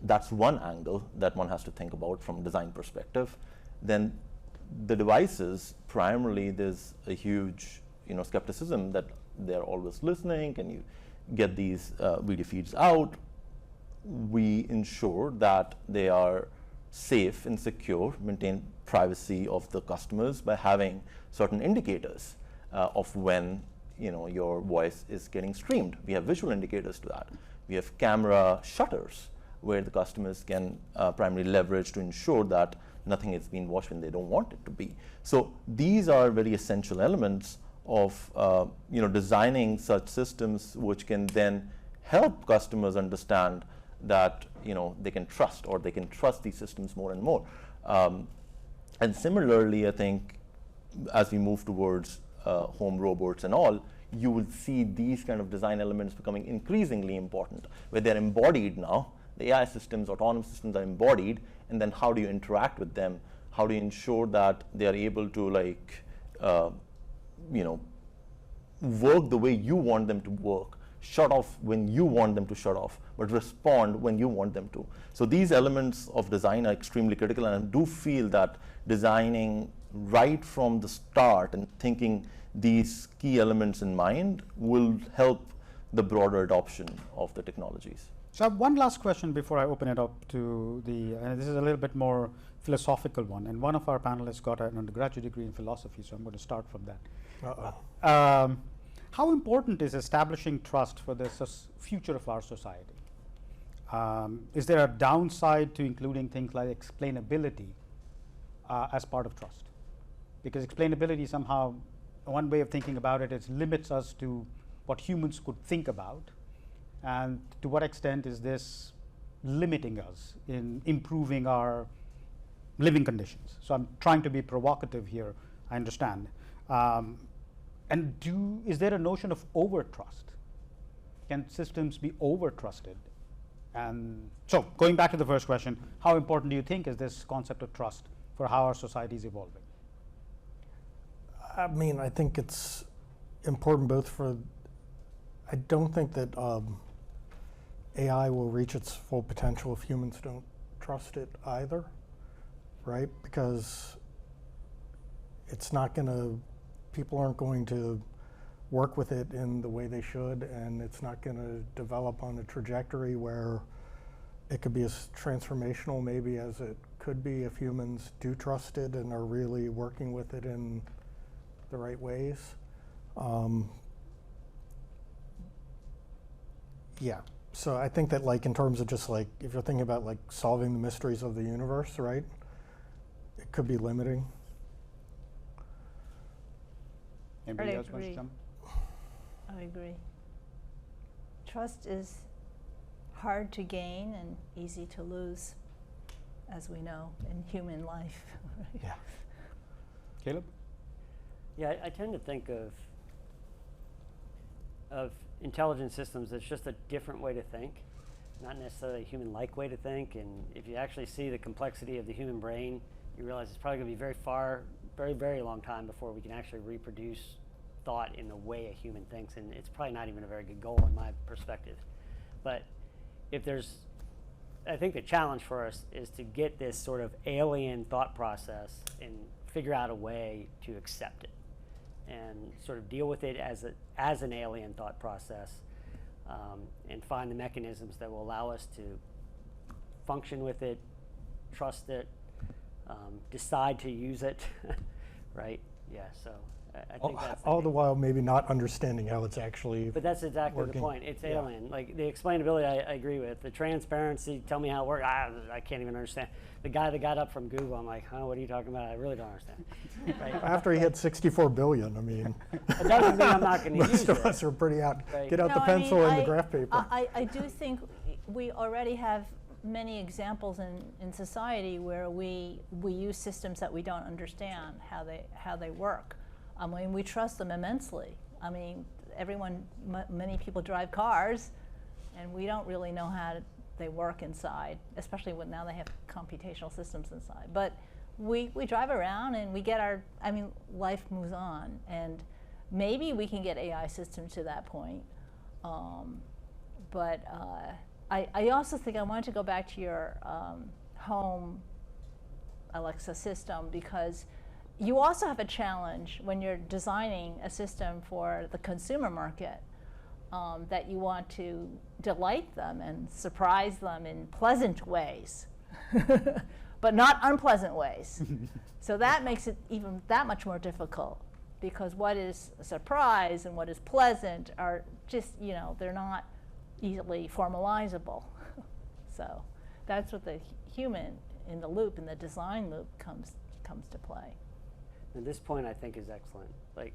that's one angle that one has to think about from a design perspective. Then the devices, primarily there's a huge skepticism that they're always listening, and you get these video feeds out. We ensure that they are safe and secure, maintain privacy of the customers by having certain indicators of when your voice is getting streamed. We have visual indicators to that. We have camera shutters where the customers can primarily leverage to ensure that nothing is being watched when they don't want it to be. So these are very essential elements of designing such systems which can then help customers understand that they can trust, or they can trust these systems more and more. And similarly, I think as we move towards home robots and all, you will see these kind of design elements becoming increasingly important, where they're embodied now. The AI systems, autonomous systems are embodied, and then how do you interact with them? How do you ensure that they are able to work the way you want them to work, shut off when you want them to shut off, but respond when you want them to. So these elements of design are extremely critical, and I do feel that designing right from the start and thinking these key elements in mind will help the broader adoption of the technologies. So I have one last question before I open it up to this is a little bit more philosophical one, and one of our panelists got an undergraduate degree in philosophy, so I'm going to start from that. How important is establishing trust for the future of our society? Is there a downside to including things like explainability as part of trust? Because explainability somehow, one way of thinking about it is limits us to what humans could think about, and to what extent is this limiting us in improving our living conditions? So I'm trying to be provocative here, I understand. And is there a notion of over-trust? Can systems be over-trusted? And so going back to the first question, how important do you think is this concept of trust for how our society is evolving? I mean, I think it's important both for, I don't think that AI will reach its full potential if humans don't trust it either, right? Because it's not going to, people aren't going to work with it in the way they should, and it's not going to develop on a trajectory where it could be as transformational maybe as it could be if humans do trust it and are really working with it in the right ways. Yeah, so I think that in terms of just if you're thinking about solving the mysteries of the universe, right? It could be limiting. Anybody else wants to jump? I agree. Trust is hard to gain and easy to lose, as we know in human life. Right? Yeah. Caleb? Yeah, I tend to think of intelligent systems as just a different way to think, not necessarily a human-like way to think. And if you actually see the complexity of the human brain, you realize it's probably going to be very, very long time before we can actually reproduce thought in the way a human thinks, and it's probably not even a very good goal in my perspective. But I think the challenge for us is to get this sort of alien thought process and figure out a way to accept it and sort of deal with it as an alien thought process, and find the mechanisms that will allow us to function with it, trust it, decide to use it, right? Yeah, so I think that's all the while maybe not understanding how it's actually But that's exactly working. the point. It's alien. Like the explainability I agree with. The transparency, tell me how it works, I can't even understand. The guy that got up from Google, I'm like, huh, what are you talking about? I really don't understand. Right? After he hit 64 billion, I mean, It doesn't mean I'm not going to use most of it. us are pretty out. Right. Get out the pencil and the graph paper. I do think we already have many examples in society where we use systems that we don't understand how they work. I mean, we trust them immensely. I mean, many people drive cars, and we don't really know how they work inside, especially when now they have computational systems inside. But we drive around and we get our, I mean, life moves on, and maybe we can get AI systems to that point. But I also think I wanted to go back to your home Alexa system, because you also have a challenge when you're designing a system for the consumer market, that you want to delight them and surprise them in pleasant ways, but not unpleasant ways. So that makes it even that much more difficult, because what is a surprise and what is pleasant are just, you know, they're not easily formalizable. So that's what the human in the loop, in the design loop, comes to play. And this point, I think, is excellent. Like,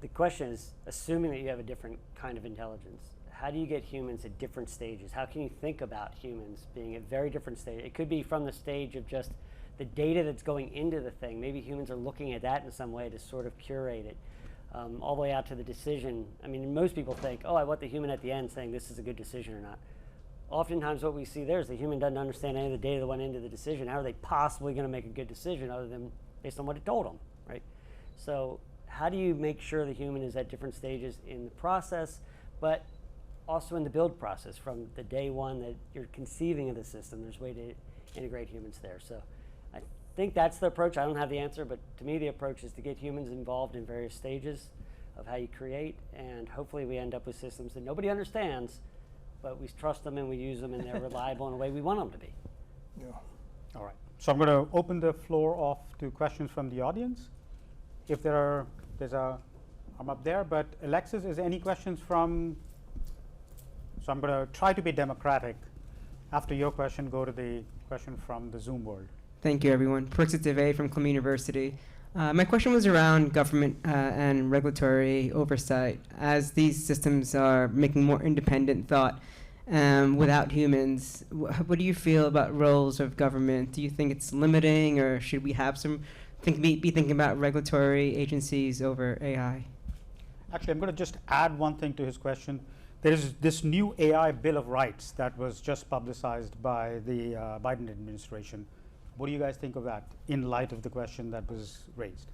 the question is, assuming that you have a different kind of intelligence, how do you get humans at different stages? How can you think about humans being at very different stages? It could be from the stage of just the data that's going into the thing. Maybe humans are looking at that in some way to sort of curate it, all the way out to the decision. I mean, most people think, oh, I want the human at the end saying this is a good decision or not. Oftentimes what we see there is the human doesn't understand any of the data that went into the decision. How are they possibly going to make a good decision other than based on what it told them, right? So how do you make sure the human is at different stages in the process, but also in the build process from the day one that you're conceiving of the system? There's a way to integrate humans there. So I think that's the approach. I don't have the answer, but to me the approach is to get humans involved in various stages of how you create, and hopefully we end up with systems that nobody understands, but we trust them and we use them and they're reliable in a way we want them to be. Yeah. All right. So I'm going to open the floor off to questions from the audience. If there are, there's a arm up there, but Alexis, is there any questions from, so I'm going to try to be democratic. After your question, go to the question from the Zoom world. Thank you, everyone. Pariksit Deve from Columbia University. My question was around government and regulatory oversight. As these systems are making more independent thought without humans, what do you feel about roles of government? Do you think it's limiting, or should we have some be thinking about regulatory agencies over AI? Actually, I'm going to just add one thing to his question. There is this new AI Bill of Rights that was just publicized by the Biden administration. What do you guys think of that in light of the question that was raised?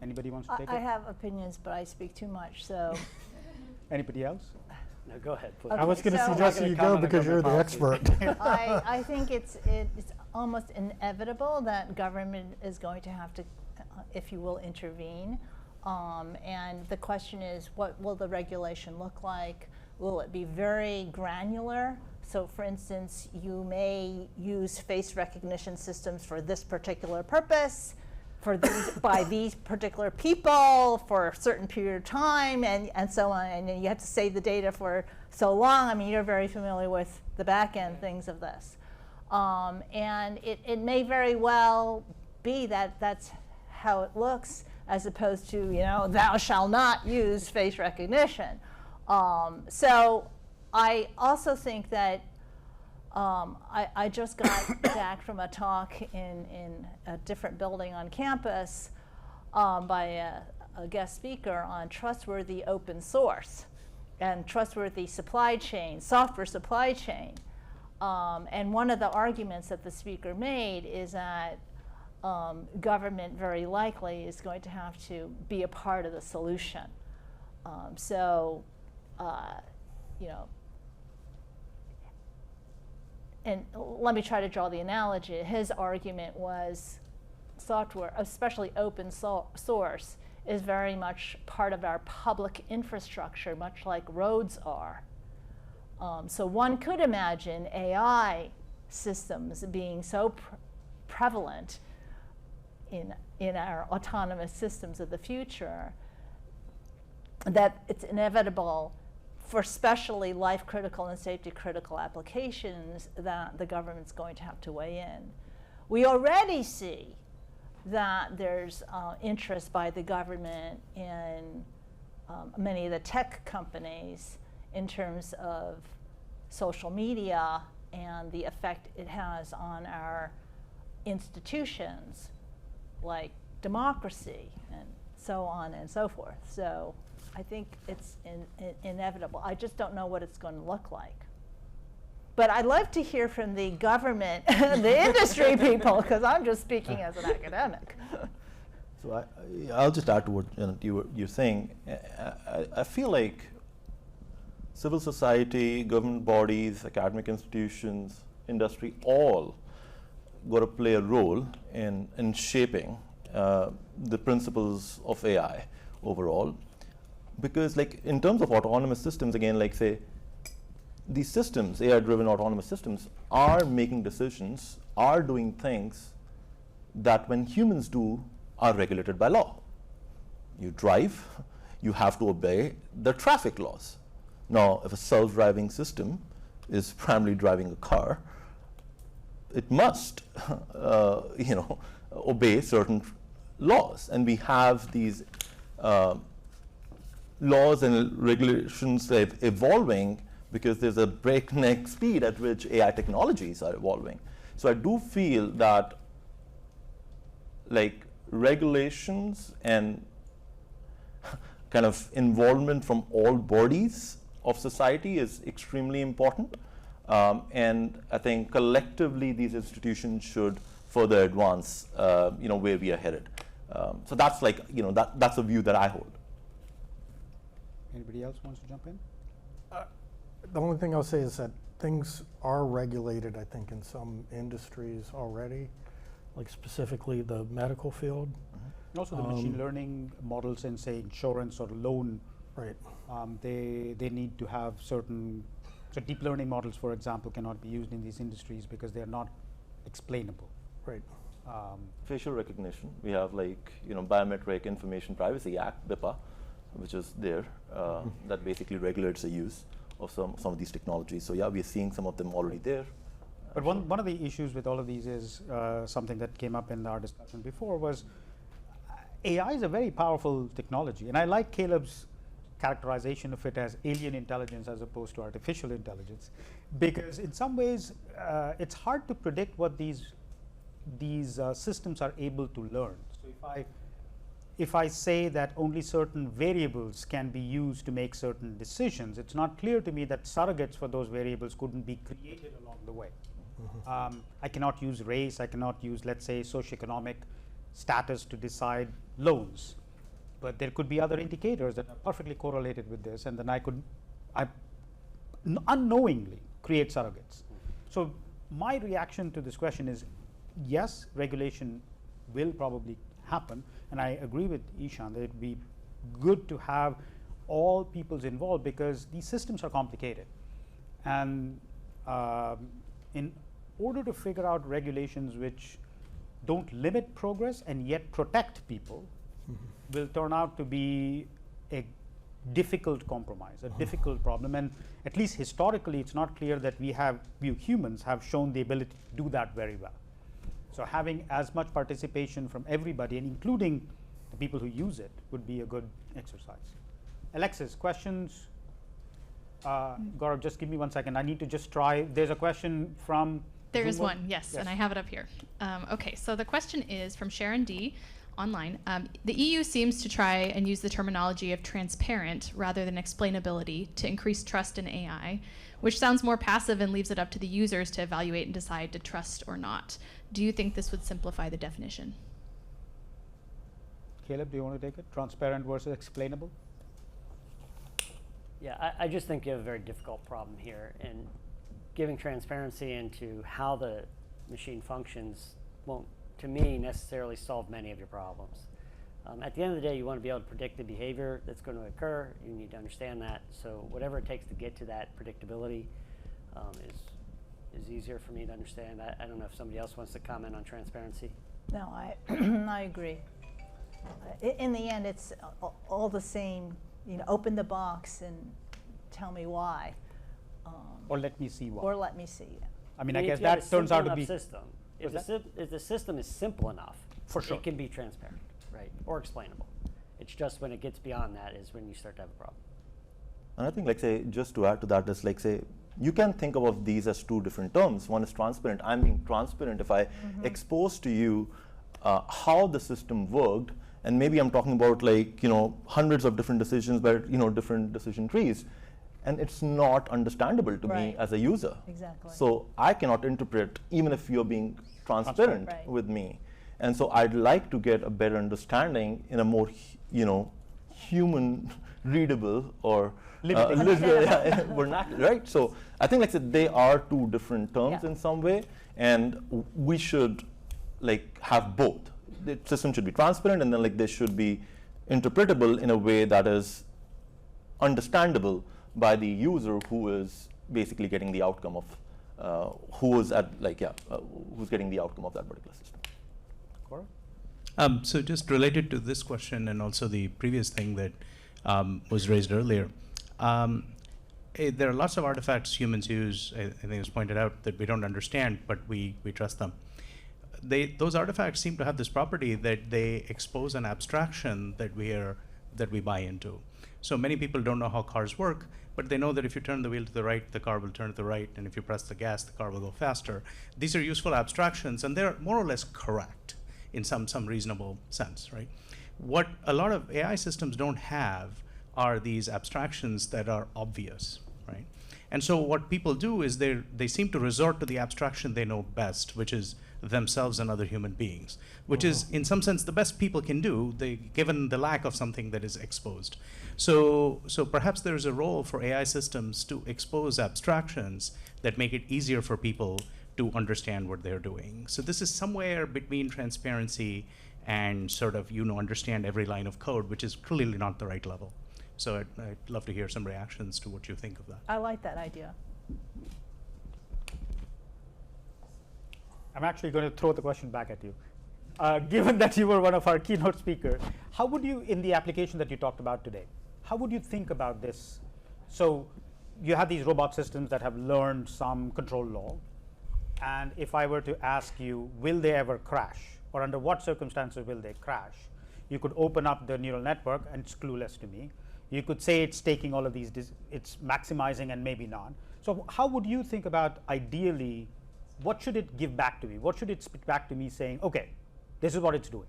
Anybody wants to take it? I have opinions, but I speak too much, so. Anybody else? No, go ahead, please. Okay, I was going to so- suggest you go because you're the expert. I think it's almost inevitable that government is going to have to, if you will, intervene. And the question is, what will the regulation look like? Will it be very granular? So for instance, you may use face recognition systems for this particular purpose, for these, by these particular people for a certain period of time, and so on, and you have to save the data for so long. I mean, you're very familiar with the back end things of this. And it may very well be that that's how it looks, as opposed to, you know, thou shalt not use face recognition. So I also think that I just got back from a talk in a different building on campus by a guest speaker on trustworthy open source and trustworthy supply chain, software supply chain. And one of the arguments that the speaker made is that government very likely is going to have to be a part of the solution. You know, and let me try to draw the analogy. His argument was software, especially open source, is very much part of our public infrastructure, much like roads are. So one could imagine AI systems being so prevalent in our autonomous systems of the future that it's inevitable for especially life-critical and safety-critical applications that the government's going to have to weigh in. We already see that there's interest by the government in many of the tech companies in terms of social media and the effect it has on our institutions, like democracy and so on and so forth. So I think it's inevitable. I just don't know what it's going to look like. But I'd love to hear from the government, the industry people, because I'm just speaking as an academic. So I'll just add to what you're saying. I feel like civil society, government bodies, academic institutions, industry, all got to play a role in shaping the principles of AI overall. Because like in terms of autonomous systems, again, like say, these systems, AI-driven autonomous systems, are making decisions, are doing things that when humans do are regulated by law. You drive, you have to obey the traffic laws. Now, if a self-driving system is primarily driving a car, it must, obey certain laws, and we have these laws and regulations evolving because there's a breakneck speed at which AI technologies are evolving. So I do feel that like regulations and kind of involvement from all bodies of society is extremely important. And I think collectively these institutions should further advance where we are headed. So that's like, that's a view that I hold. Anybody else wants to jump in? The only thing I'll say is that things are regulated, I think, in some industries already, like specifically the medical field. And also the machine learning models in, say, insurance or loan. Right. They need to have certain, so deep learning models, for example, cannot be used in these industries because they're not explainable. Right. Facial recognition, we have like, Biometric Information Privacy Act, BIPA, which is there, that basically regulates the use of some of these technologies. So yeah, we're seeing some of them already there. But one of the issues with all of these is something that came up in our discussion before was AI is a very powerful technology, and I like Caleb's characterization of it as alien intelligence as opposed to artificial intelligence, because in some ways it's hard to predict what these systems are able to learn. So if I say that only certain variables can be used to make certain decisions, it's not clear to me that surrogates for those variables couldn't be created along the way. I cannot use race, I cannot use, let's say, socioeconomic status to decide loans, but there could be other indicators that are perfectly correlated with this, and then I unknowingly create surrogates. So my reaction to this question is, yes, regulation will probably happen, and I agree with Ishan that it'd be good to have all peoples involved because these systems are complicated, and in order to figure out regulations which don't limit progress and yet protect people will turn out to be a difficult compromise, a difficult problem, and at least historically it's not clear that we humans have shown the ability to do that very well. So having as much participation from everybody, and including the people who use it, would be a good exercise. Alexis, questions? Gaurav, just give me 1 second. I need to just try. There's a question from There is one, yes, and I have it up here. Okay, so the question is from Sharon D. online. The EU seems to try and use the terminology of transparent rather than explainability to increase trust in AI, which sounds more passive and leaves it up to the users to evaluate and decide to trust or not. Do you think this would simplify the definition? Caleb, do you want to take it? Transparent versus explainable? Yeah, I just think you have a very difficult problem here, and giving transparency into how the machine functions won't, to me, necessarily solve many of your problems. At the end of the day, you want to be able to predict the behavior that's going to occur. You need to understand that. So whatever it takes to get to that predictability is easier for me to understand. I don't know if somebody else wants to comment on transparency. No, I agree. In the end, it's all the same. Open the box and tell me why. Or let me see why. Or let me see. I mean, I guess that turns out to be. System. If the system is simple enough, for sure, it can be transparent, right, or explainable. It's just when it gets beyond that is when you start to have a problem. And I think, like, say, just to add to that is, like, say, you can think of these as two different terms. One is transparent. I'm being transparent if I expose to you how the system worked, and maybe I'm talking about, like, hundreds of different decisions, but different decision trees. and it's not understandable to me Right. as a user. Exactly. So I cannot interpret even if you're being transparent Right. with me. And so I'd like to get a better understanding in a more, human readable or vernacular, right? So I think, like I said, they are two different terms in some way, and we should have both. The system should be transparent, and then they should be interpretable in a way that is understandable by the user who is basically getting the outcome of who's getting the outcome of that particular system. So just related to this question and also the previous thing that was raised earlier, there are lots of artifacts humans use, I think it was pointed out, that we don't understand, but we trust them. Those artifacts seem to have this property that they expose an abstraction that we buy into. So many people don't know how cars work, but they know that if you turn the wheel to the right, the car will turn to the right, and if you press the gas, the car will go faster. These are useful abstractions, and they're more or less correct in some reasonable sense, right? What a lot of AI systems don't have are these abstractions that are obvious, right? And so what people do is they seem to resort to the abstraction they know best, which is themselves and other human beings, which is in some sense the best people can do, given the lack of something that is exposed. So perhaps there's a role for AI systems to expose abstractions that make it easier for people to understand what they're doing. So this is somewhere between transparency and sort of understand every line of code, which is clearly not the right level. So I'd love to hear some reactions to what you think of that. I like that idea. I'm actually going to throw the question back at you. Given that you were one of our keynote speakers, how would you, in the application that you talked about today, how would you think about this? So you have these robot systems that have learned some control law. And if I were to ask you, will they ever crash? Or under what circumstances will they crash? You could open up the neural network, and it's clueless to me. You could say it's taking all of these, it's maximizing and maybe not. So how would you think about, ideally, what should it give back to me? What should it spit back to me saying, okay, this is what it's doing?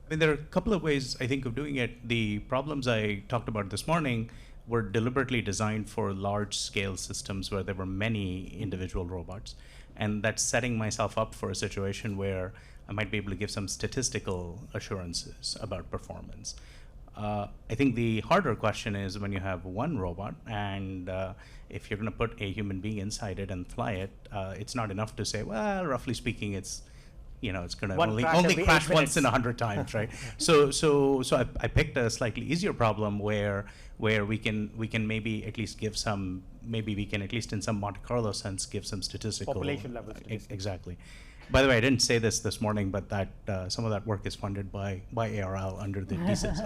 I mean, there are a couple of ways, I think, of doing it. The problems I talked about this morning were deliberately designed for large-scale systems where there were many individual robots. And that's setting myself up for a situation where I might be able to give some statistical assurances about performance. I think the harder question is when you have one robot, and if you're going to put a human being inside it and fly it, it's not enough to say, well, roughly speaking, it's going to only crash once in 100 times, right? So I picked a slightly easier problem where we can maybe at least give some, maybe we can at least in some Monte Carlo sense give some statistical population level statistics. Exactly. By the way, I didn't say this morning, but that some of that work is funded by ARL under the DESIS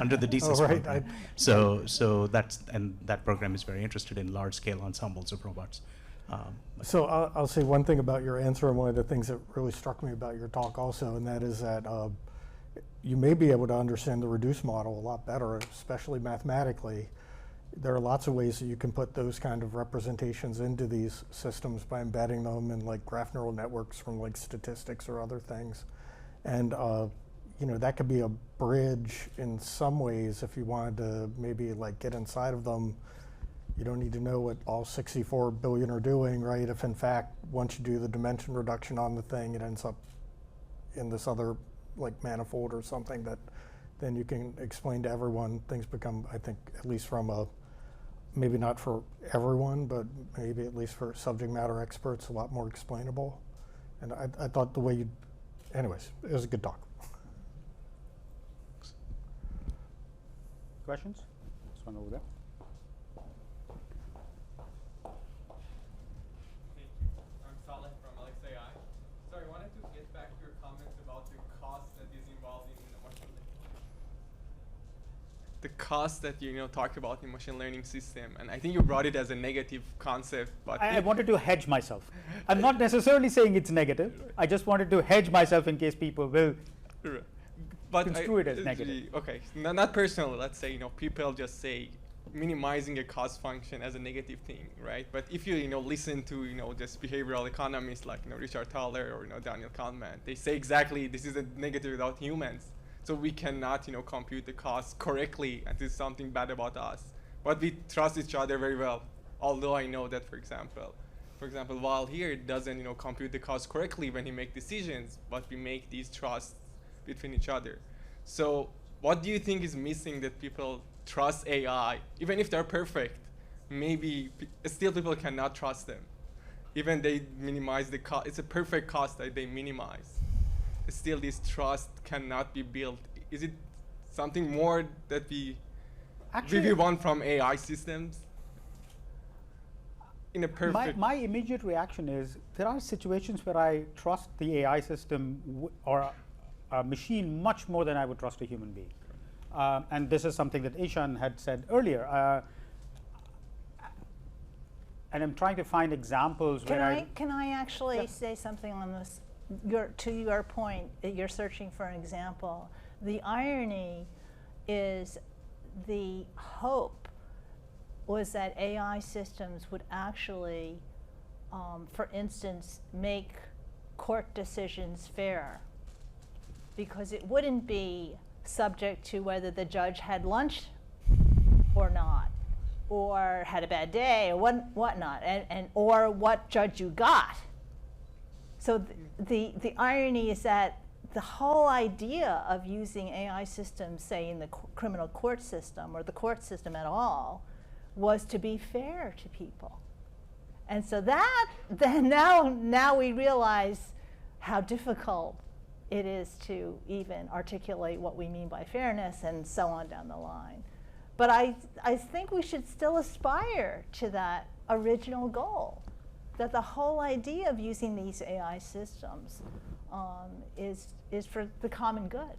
program. So that program is very interested in large scale ensembles of robots. So I'll say one thing about your answer, and one of the things that really struck me about your talk also, and that is that you may be able to understand the reduced model a lot better, especially mathematically. There are lots of ways that you can put those kind of representations into these systems by embedding them in graph neural networks from statistics or other things. And that could be a bridge in some ways if you wanted to maybe get inside of them. You don't need to know what all 64 billion are doing, right? If in fact, once you do the dimension reduction on the thing, it ends up in this other manifold or something that then you can explain to everyone. Things become, I think, at least from a, maybe not for everyone, but maybe at least for subject matter experts, a lot more explainable. And I thought the way you, anyways, it was a good talk. Questions? This one over there. The cost that you talk about in machine learning system, and I think you brought it as a negative concept, but I wanted to hedge myself. I'm not necessarily saying it's negative. I just wanted to hedge myself in case people will construe it as negative. Okay, not personally. Let's say people just say minimizing a cost function as a negative thing, right? But if you listen to just behavioral economists like Richard Thaler or Daniel Kahneman, they say exactly this is a negative without humans. So we cannot, compute the cost correctly, and this is something bad about us. but we trust each other very well. Although I know that, for example, while here it doesn't, compute the cost correctly when he make decisions, but we make these trusts between each other. So what do you think is missing that people trust AI, even if they're perfect? Maybe still people cannot trust them. Even they minimize the cost. It's a perfect cost that they minimize. Still this trust cannot be built. Is it something more that we want from AI systems? In a perfect my immediate reaction is there are situations where I trust the AI system or a machine much more than I would trust a human being. And this is something that Ishan had said earlier. And I'm trying to find examples where Can I actually say something on this? To your point, that you're searching for an example. The irony is the hope was that AI systems would actually, for instance, make court decisions fair, because it wouldn't be subject to whether the judge had lunch or not, or had a bad day, or whatnot, or what judge you got. So the irony is that the whole idea of using AI systems, say in the criminal court system or the court system at all, was to be fair to people. And so then now we realize how difficult it is to even articulate what we mean by fairness and so on down the line. But I think we should still aspire to that original goal, that the whole idea of using these AI systems is for the common good.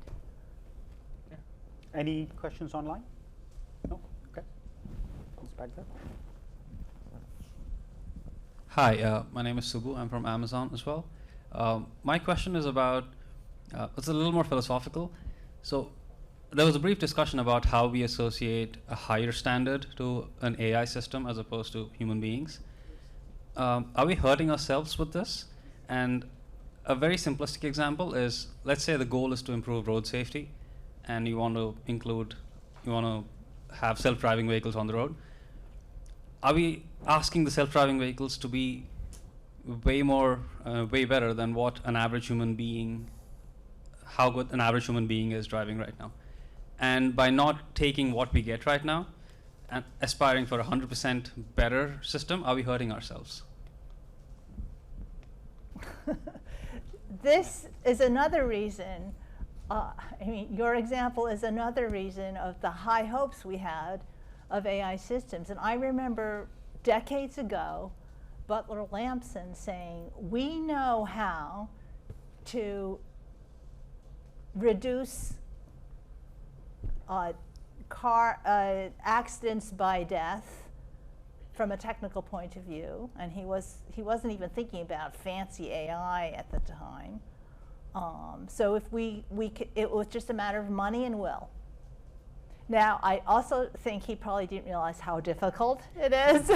Yeah. Any questions online? No? Okay. It's back there. Hi, my name is Subbu. I'm from Amazon as well. My question is about, it's a little more philosophical. So there was a brief discussion about how we associate a higher standard to an AI system as opposed to human beings. Are we hurting ourselves with this? And a very simplistic example is, let's say the goal is to improve road safety, and you want to have self-driving vehicles on the road. Are we asking the self-driving vehicles to be way better than what an average human being, how good an average human being is driving right now? And by not taking what we get right now and aspiring for a 100% better system, are we hurting ourselves? This is another reason, your example is another reason of the high hopes we had of AI systems. And I remember decades ago, Butler Lampson saying, we know how to reduce accidents by death from a technical point of view, and he wasn't even thinking about fancy AI at the time. So if it was just a matter of money and will. Now, I also think he probably didn't realize how difficult it is.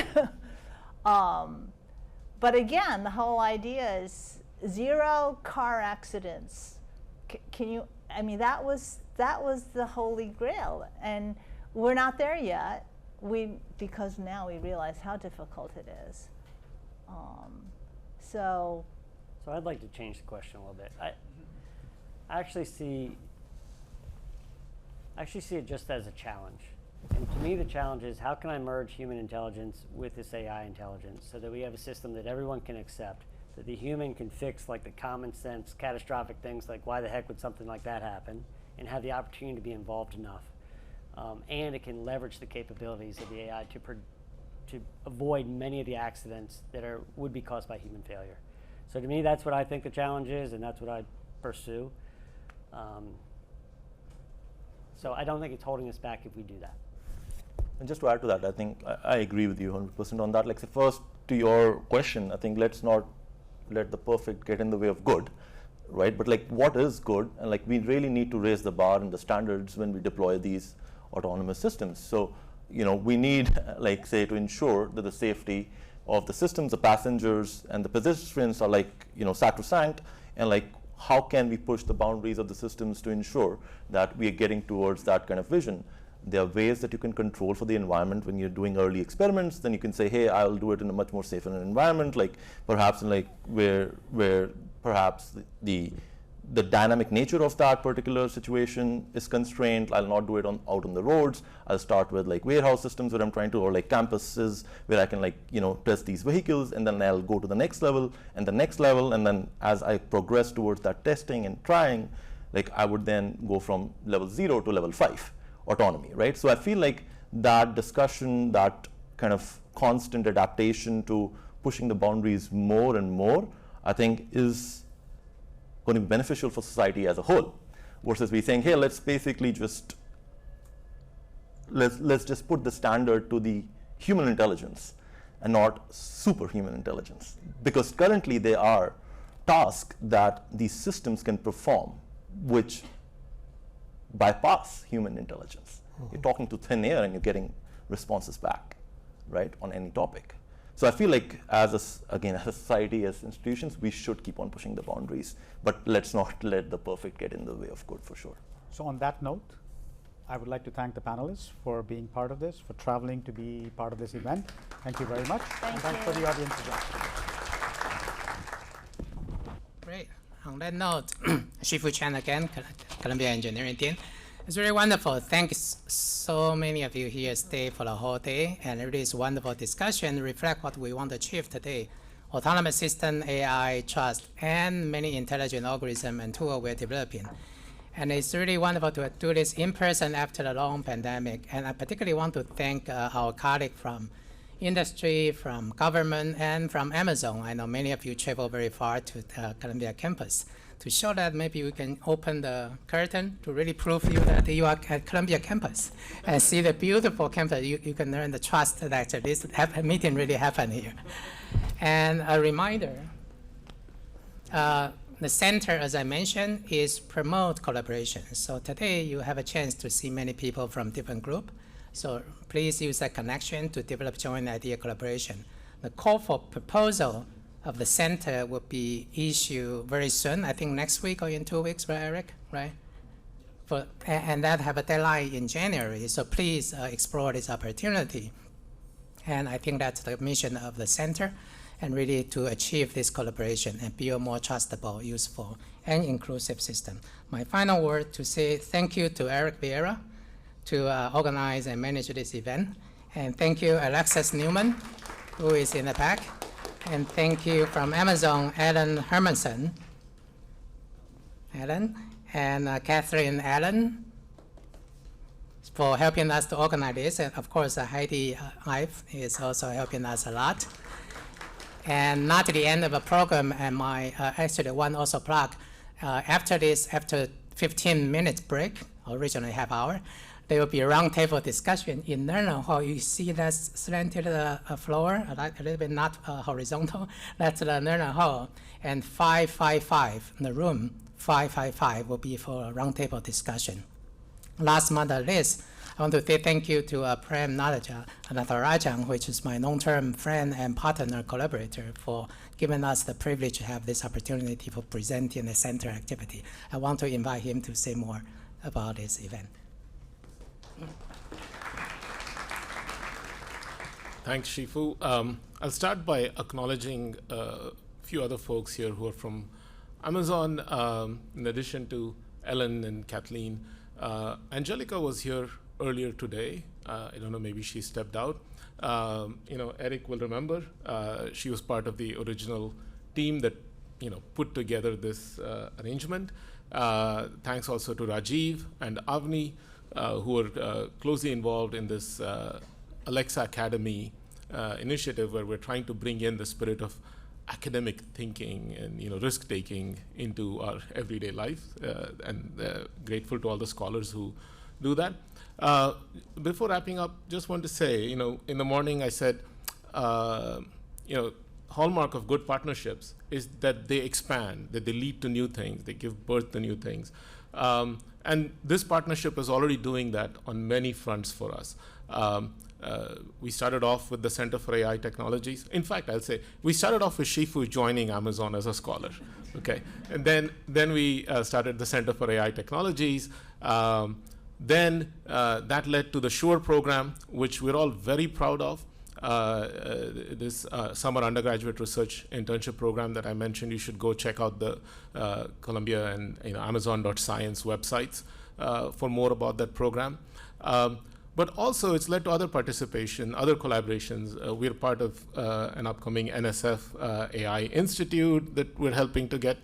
But again, the whole idea is 0 car accidents. That was the holy grail, and we're not there yet. Because now we realize how difficult it is. So I'd like to change the question a little bit. I actually see it just as a challenge. And to me, the challenge is, how can I merge human intelligence with this AI intelligence so that we have a system that everyone can accept, that the human can fix like the common sense catastrophic things like why the heck would something like that happen, and have the opportunity to be involved enough. And it can leverage the capabilities of the AI to avoid many of the accidents that would be caused by human failure. So to me, that's what I think the challenge is, and that's what I pursue. So I don't think it's holding us back if we do that. And just to add to that, I think I agree with you 100% on that. Like, so first, to your question, I think let's not let the perfect get in the way of good, right? But like, what is good? And like, we really need to raise the bar and the standards when we deploy these autonomous systems. So, we need, like, say, to ensure that the safety of the systems, the passengers, and the pedestrians are like, sacrosanct, and like, how can we push the boundaries of the systems to ensure that we are getting towards that kind of vision? There are ways that you can control for the environment when you're doing early experiments. Then you can say, hey, I'll do it in a much more safer environment, like perhaps in like where perhaps the dynamic nature of that particular situation is constrained. I'll not do it out on the roads. I'll start with like warehouse systems where I'm trying to, or like campuses where I can like, test these vehicles, and then I'll go to the next level and the next level. And then as I progress towards that testing and trying, like I would then go from level 0 to level 5 autonomy, right? So I feel like that discussion, that kind of constant adaptation to pushing the boundaries more and more, I think is going to be beneficial for society as a whole, versus we saying, hey, let's basically just let's just put the standard to the human intelligence and not superhuman intelligence, because currently there are tasks that these systems can perform which bypass human intelligence. You're talking to thin air and you're getting responses back, right, on any topic. So I feel like as a society, as institutions, we should keep on pushing the boundaries, but let's not let the perfect get in the way of good, for sure. So on that note, I would like to thank the panelists for being part of this, for traveling to be part of this event. Thank you very much. Thanks for the audience as well. Great. On that note, Shifu Chen again, Columbia Engineering Team. It's really wonderful. Thanks so many of you here stay for the whole day, and it is wonderful discussion reflect what we want to achieve today. Autonomous system, AI, trust, and many intelligent algorithm and tool we're developing. And it's really wonderful to do this in person after the long pandemic. And I particularly want to thank our colleague from industry, from government, and from Amazon. I know many of you travel very far to the Columbia campus to show that maybe we can open the curtain to really prove you that you are at Columbia campus and see the beautiful campus. You can learn the trust that this meeting really happened here. And a reminder, the center, as I mentioned, is promote collaboration. So today you have a chance to see many people from different groups. So please use that connection to develop joint idea collaboration. The call for proposal of the center will be issued very soon, I think next week or in 2 weeks, right, Eric? Right? And that have a deadline in January, so please explore this opportunity. And I think that's the mission of the center, and really to achieve this collaboration and build more trustable, useful, and inclusive system. My final word to say thank you to Eric Vieira to organize and manage this event. And thank you, Alexis Newman, who is in the back. And thank you from Amazon, Alan Hermanson. Alan, and Catherine Allen for helping us to organize this. And of course, Heidi Ive is also helping us a lot. And not at the end of the program, and my actually one also plug, after this, after 15 minutes break, originally half hour, there will be a roundtable discussion in Lerner Hall. You see that slanted floor, a little bit not horizontal. That's the Lerner Hall. And 555, the room 555 will be for a roundtable discussion. Last but not least, I want to say thank you to Prem Natarajan, which is my long-term friend and partner collaborator, for giving us the privilege to have this opportunity for presenting the center activity. I want to invite him to say more about this event. Thanks, Shifu. I'll start by acknowledging a few other folks here who are from Amazon, in addition to Ellen and Kathleen. Angelica was here earlier today. I don't know, maybe she stepped out. Eric will remember. She was part of the original team that put together this arrangement. Thanks also to Rajiv and Avni, who are closely involved in this Alexa Academy initiative, where we're trying to bring in the spirit of academic thinking and risk-taking into our everyday life, and grateful to all the scholars who do that. Before wrapping up, just want to say, in the morning I said, hallmark of good partnerships is that they expand, that they lead to new things, they give birth to new things. And this partnership is already doing that on many fronts for us. We started off with the Center for AI Technologies. In fact, I'll say, we started off with Shifu joining Amazon as a scholar, okay? And then we started the Center for AI Technologies. Then that led to the SURE program, which we're all very proud of. This summer undergraduate research internship program that I mentioned. You should go check out the Columbia and Amazon.science websites for more about that program. But also it's led to other participation, other collaborations. We're part of an upcoming NSF AI Institute that we're helping to get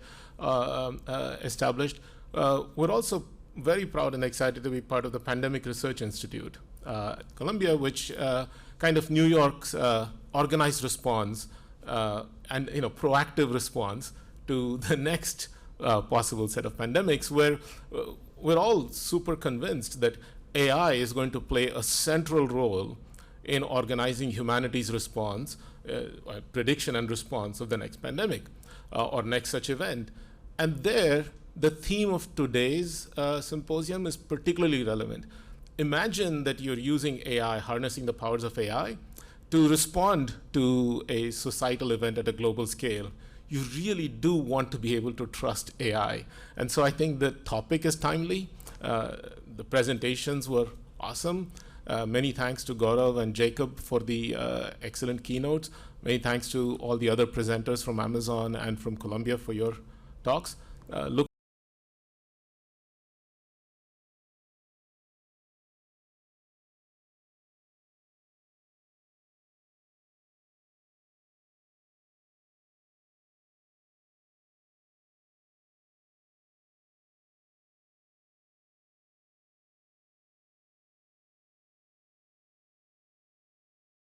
established. We're also very proud and excited to be part of the Pandemic Research Institute at Columbia, which kind of New York's organized response and proactive response to the next possible set of pandemics, where we're all super convinced that AI is going to play a central role in organizing humanity's response, prediction and response of the next pandemic or next such event. And there, the theme of today's symposium is particularly relevant. Imagine that you're using AI, harnessing the powers of AI, to respond to a societal event at a global scale. You really do want to be able to trust AI. And so I think the topic is timely. The presentations were awesome. Many thanks to Gaurav and Jacob for the excellent keynotes. Many thanks to all the other presenters from Amazon and from Columbia for your talks. Look